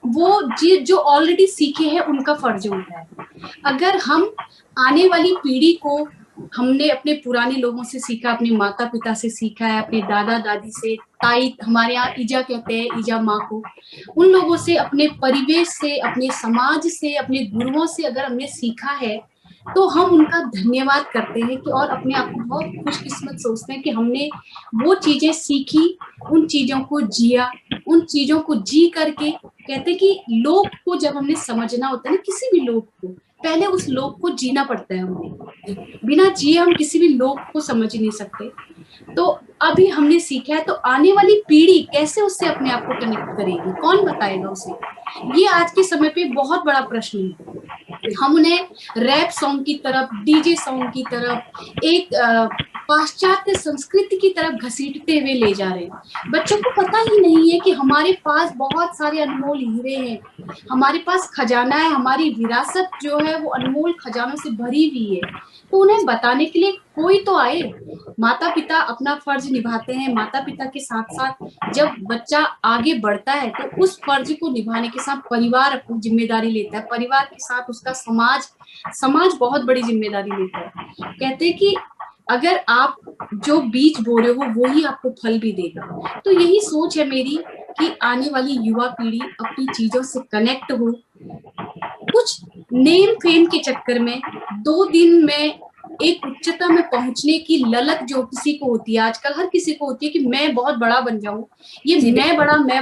वो जो ऑलरेडी सीखे हैं उनका फर्ज होता है। अगर हम आने वाली पीढ़ी को, हमने अपने पुराने लोगों से सीखा, अपने माता पिता से सीखा है, अपने दादा दादी से, ताई, हमारे यहाँ ईजा कहते हैं, ईजा माँ को, उन लोगों से, अपने परिवेश से, अपने समाज से, अपने गुरुओं से अगर हमने सीखा है तो हम उनका धन्यवाद करते हैं कि, और अपने आप को बहुत खुशकिस्मत सोचते हैं कि हमने वो चीजें सीखी, उन चीजों को जिया, उन चीजों को जी करके, कहते हैं कि लोग को जब हमने समझना होता है ना, किसी भी लोग को पहले उस लोग को जीना पड़ता है हमें, बिना जिए हम किसी भी लोग को समझ नहीं सकते। तो अभी हमने सीखा है, तो आने वाली पीढ़ी कैसे उससे अपने आप को कनेक्ट करेगी, कौन बताएगा उसे? ये आज के समय पे बहुत बड़ा प्रश्न है। हम उन्हें रैप सॉन्ग की तरफ, डीजे सॉन्ग की तरफ, एक पाश्चात्य संस्कृति की तरफ घसीटते हुए ले जा रहे हैं। बच्चों को पता ही नहीं है कि हमारे पास बहुत सारे अनमोल हीरे हैं, हमारे पास खजाना है, हमारी विरासत जो है वो अनमोल खजानों से भरी हुई है। तो उन्हें बताने के लिए कोई तो आए। माता पिता अपना फर्ज निभाते हैं, माता पिता के साथ साथ जब बच्चा आगे बढ़ता है तो उस फर्ज को निभाने के साथ परिवार अपनी जिम्मेदारी लेता है, परिवार के साथ उसका समाज बहुत बड़ी जिम्मेदारी लेता है। कहते हैं कि अगर आप जो बीज बो रहे हो वो ही आपको फल भी देगा। तो यही सोच है मेरी कि आने वाली युवा पीढ़ी अपनी चीजों से कनेक्ट हो। कुछ नेम फेम के चक्कर में 2 दिन में एक उच्चता में पहुंचने की ललक जो किसी को होती है, आजकल हर किसी को होती है कि मैं बहुत बड़ा बन जाऊं, ये मैं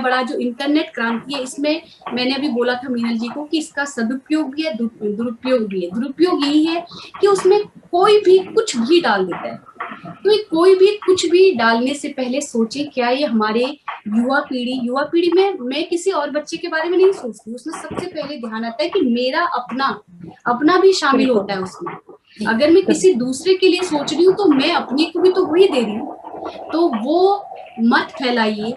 बड़ा जो इंटरनेट क्रांति है, इसमें मैंने अभी बोला था मीनल जी को कि इसका सदुपयोग भी है, दुरुपयोग भी है। दुरुपयोग यही है कि उसमें कोई भी कुछ भी डाल देता है। तो कोई भी कुछ भी डालने से पहले सोचे क्या ये हमारे युवा पीढ़ी में, मैं किसी और बच्चे के बारे में नहीं सोचती, उसमें सबसे पहले ध्यान आता है कि मेरा अपना भी शामिल होता है उसमें। अगर मैं किसी दूसरे के लिए सोच रही हूँ तो मैं अपने को भी तो वही दे रही हूँ। तो वो मत फैलाइए,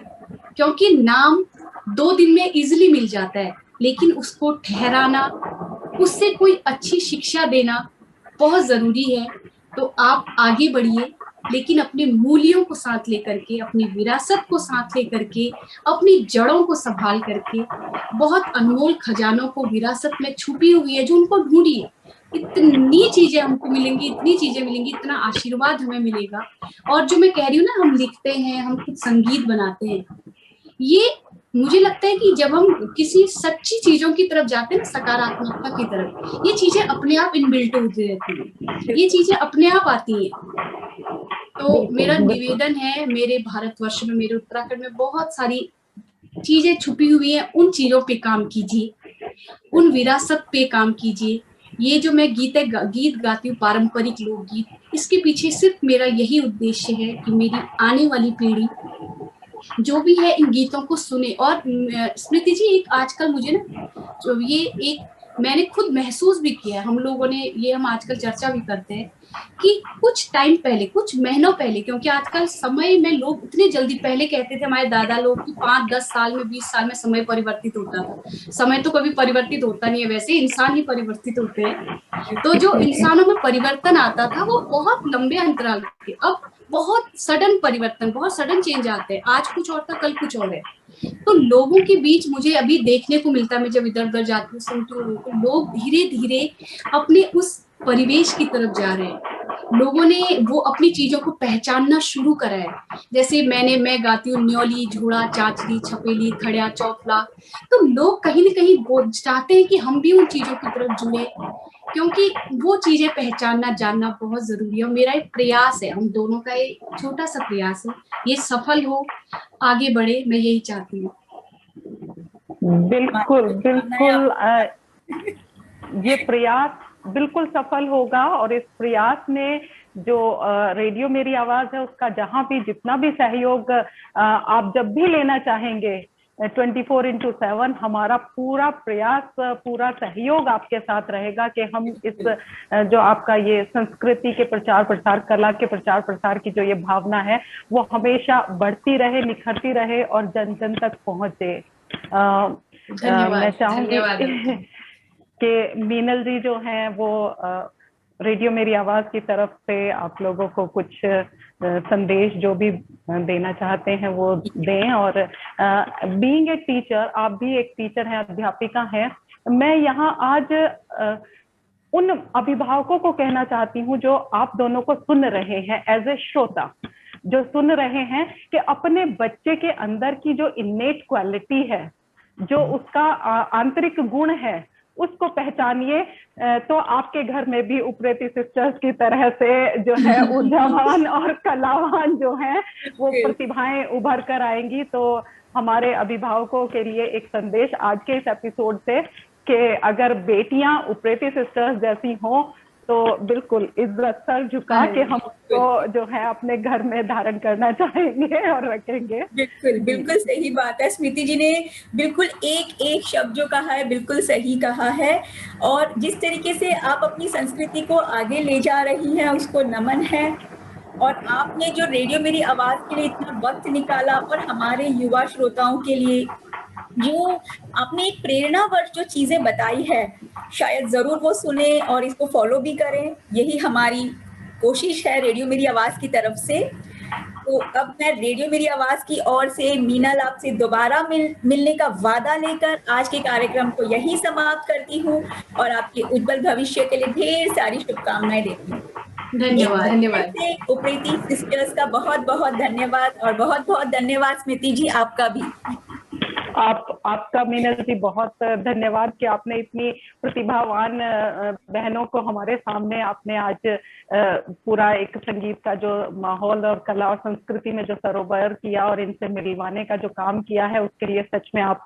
क्योंकि नाम 2 दिन में इजिली मिल जाता है, लेकिन उसको ठहराना, उससे कोई अच्छी शिक्षा देना बहुत जरूरी है। तो आप आगे बढ़िए, लेकिन अपने मूल्यों को साथ लेकर के, अपनी विरासत को साथ लेकर के, अपनी जड़ों को संभाल करके, बहुत अनमोल खजानों को विरासत में छुपी हुई है जो उनको ढूंढिए। इतनी चीजें हमको मिलेंगी, इतनी चीजें मिलेंगी, इतना आशीर्वाद हमें मिलेगा। और जो मैं कह रही हूँ ना, हम लिखते हैं, हम कुछ संगीत बनाते हैं, ये मुझे लगता है कि जब हम किसी सच्ची चीजों की तरफ जाते हैं, सकारात्मकता की तरफ, ये चीजें अपने आप इनबिल्ट होती रहती हैं, ये चीजें अपने आप आती हैं। तो मेरा निवेदन है, मेरे भारतवर्ष में, मेरे उत्तराखंड में बहुत सारी चीजें छुपी हुई हैं, उन चीजों पे काम कीजिए, उन विरासत पे काम कीजिए। ये जो मैं गीत गाती हूँ, पारंपरिक लोकगीत, इसके पीछे सिर्फ मेरा यही उद्देश्य है कि मेरी आने वाली पीढ़ी जो भी है इन गीतों को सुने। और स्मृति जी, एक आजकल मुझे ना जो ये एक मैंने खुद महसूस भी किया, हम लोगों ने ये, हम आजकल चर्चा भी करते हैं कि कुछ टाइम पहले, कुछ महीनों पहले, क्योंकि आजकल समय में लोग इतने जल्दी, पहले कहते थे हमारे दादा लोग कि 5-10 साल में, 20 साल में समय परिवर्तित होता था। समय तो कभी परिवर्तित होता नहीं है, वैसे इंसान ही परिवर्तित होते हैं। तो जो इंसानों में परिवर्तन आता था वो बहुत लंबे अंतराल के, अब बहुत सडन परिवर्तन, बहुत सडन चेंज आते हैं। आज कुछ और था, कल कुछ और है। तो लोगों के बीच मुझे अभी देखने को मिलता है, मैं जब इधर उधर जाती हूँ, सुनती हूँ, तो लोग धीरे धीरे अपने उस परिवेश की तरफ जा रहे हैं। लोगों ने वो अपनी चीजों को पहचानना शुरू करा है। जैसे मैं गाती हूँ न्योली, झूड़ा, चाचरी, छपेली, खड़िया, चौफला। तो लोग कहीं ना कहीं वो चाहते हैं कि हम भी उन चीजों की तरफ जुड़े, क्योंकि वो चीजें पहचानना, जानना बहुत जरूरी है। और मेरा एक प्रयास है, हम दोनों का एक छोटा सा प्रयास है, ये सफल हो, आगे बढ़े, मैं यही चाहती हूँ। बिल्कुल बिल्कुल, ये प्रयास बिल्कुल सफल होगा। और इस प्रयास में जो रेडियो मेरी आवाज है, उसका जहां भी जितना भी सहयोग आप जब भी लेना चाहेंगे, 24/7 हमारा पूरा प्रयास, पूरा सहयोग आपके साथ रहेगा कि हम इस जो आपका ये संस्कृति के प्रचार प्रसार, कला के प्रचार प्रसार की जो ये भावना है वो हमेशा बढ़ती रहे, निखरती रहे और जन जन तक पहुंचे। मैं चाहूंगी कि मीनल जी जो हैं वो रेडियो मेरी आवाज की तरफ से आप लोगों को कुछ संदेश जो भी देना चाहते हैं वो दें। और बीइंग ए टीचर, आप भी एक टीचर हैं, अध्यापिका हैं, मैं यहाँ आज उन अभिभावकों को कहना चाहती हूँ जो आप दोनों को सुन रहे हैं, एज ए श्रोता जो सुन रहे हैं, कि अपने बच्चे के अंदर की जो इनेट क्वालिटी है, जो उसका आंतरिक गुण है, उसको पहचानिए तो आपके घर में भी उप्रेती सिस्टर्स की तरह से जो है ऊर्जावान और कलावान जो हैं वो प्रतिभाएं उभर कर आएंगी। तो हमारे अभिभावकों के लिए एक संदेश आज के इस एपिसोड से कि अगर बेटियां उप्रेती सिस्टर्स जैसी हों तो बिल्कुल इज्जत सर झुका के हम तो जो है अपने घर में धारण करना चाहेंगे और रखेंगे। बिल्कुल बिल्कुल सही बात है, स्मृति जी ने बिल्कुल एक एक शब्द जो कहा है बिल्कुल सही कहा है। और जिस तरीके से आप अपनी संस्कृति को आगे ले जा रही हैं उसको नमन है। और आपने जो रेडियो मेरी आवाज के लिए इतना वक्त निकाला और हमारे युवा श्रोताओं के लिए जो आपने एक प्रेरणावर्ष जो चीजें बताई है, शायद जरूर वो सुने और इसको फॉलो भी करें, यही हमारी कोशिश है रेडियो मेरी आवाज की तरफ से। तो अब मैं रेडियो मेरी आवाज की ओर से मीनल आपसे दोबारा मिलने का वादा लेकर आज के कार्यक्रम को यही समाप्त करती हूँ और आपके उज्जवल भविष्य के लिए ढेर सारी शुभकामनाएं देती हूँ। धन्यवाद। उप्रेती सिस्टर्स का बहुत बहुत धन्यवाद और बहुत बहुत धन्यवाद स्मृति जी आपका भी। आपका मीनल जी बहुत धन्यवाद कि आपने इतनी प्रतिभावान बहनों को हमारे सामने आपने आज पूरा एक संगीत का जो माहौल और कला और संस्कृति में जो सरोवर किया और इनसे मिलवाने का जो काम किया है उसके लिए सच में आप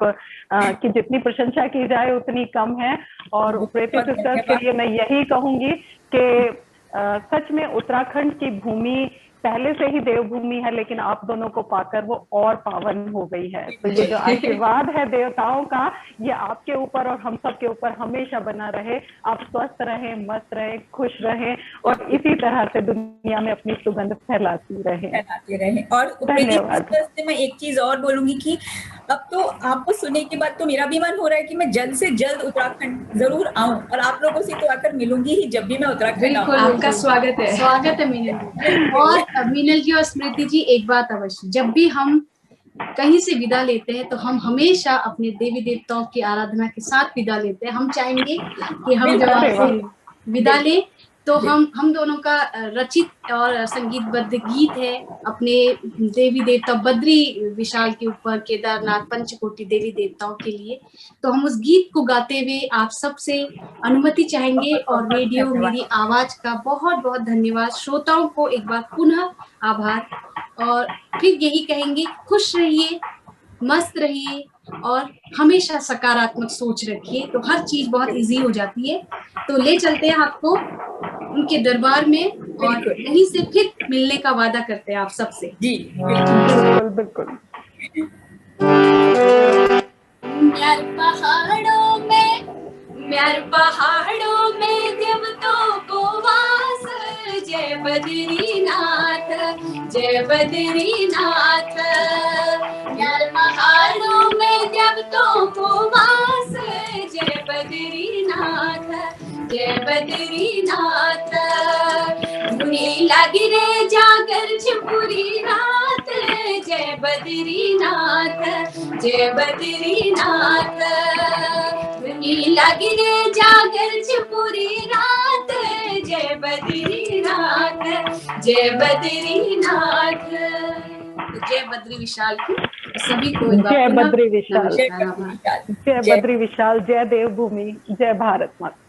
की जितनी प्रशंसा की जाए उतनी कम है। और उप्रेती सिस्टर्स के लिए मैं यही कहूंगी कि सच में उत्तराखंड की भूमि पहले से ही देवभूमि है, लेकिन आप दोनों को पाकर वो और पावन हो गई है। तो ये जो आशीर्वाद है देवताओं का ये आपके ऊपर और हम सब के ऊपर हमेशा बना रहे। आप स्वस्थ रहें, मस्त रहें, खुश रहें और इसी तरह से दुनिया में अपनी सुगंध फैलाते रहें। और से मैं एक चीज और बोलूंगी कि अब तो आपको सुनने के बाद तो मेरा भी मन हो रहा है कि मैं जल्द से जल्द उत्तराखंड जरूर आऊं और आप लोगों से तो आकर मिलूंगी ही जब भी मैं उत्तराखंड आऊं। आपका स्वागत है मीनल जी। और मीनल जी और स्मृति जी एक बात अवश्य, जब भी हम कहीं से विदा लेते हैं तो हम हमेशा अपने देवी देवताओं की आराधना के साथ विदा लेते हैं। हम चाहेंगे कि हम जब आपसे विदा लें तो हम दोनों का रचित और संगीतबद्ध गीत है अपने देवी देवता बद्री विशाल के ऊपर, केदारनाथ पंचकोटि देवी देवताओं के लिए। तो हम उस गीत को गाते हुए आप सबसे अनुमति चाहेंगे। और रेडियो मेरी आवाज का बहुत बहुत धन्यवाद। श्रोताओं को एक बार पुनः आभार और फिर यही कहेंगे, खुश रहिए, मस्त रहिए और हमेशा सकारात्मक सोच रखिए तो हर चीज बहुत इजी हो जाती है। तो ले चलते हैं आपको उनके दरबार में और यहीं से फिर मिलने का वादा करते हैं आप सबसे। जी बिल्कुल। म्यार पहाड़ों में देवताओं को वास, जय बद्रीनाथ जय बद्रीनाथ। म्यार पहाड़ों में देवताओं को वास, जय बद्रीनाथ जय बद्रीनाथ। धुनी लगी रे जागर पूरी रात, जय बद्रीनाथ जय बद्रीनाथ। धुनी लगी रे जागर पूरी रात, जय बद्रीनाथ जय बद्रीनाथ। जय बद्री विशाल की सभी को जय बद्री विशाल, जय बद्री विशाल, जय देवभूमि, जय भारत माता।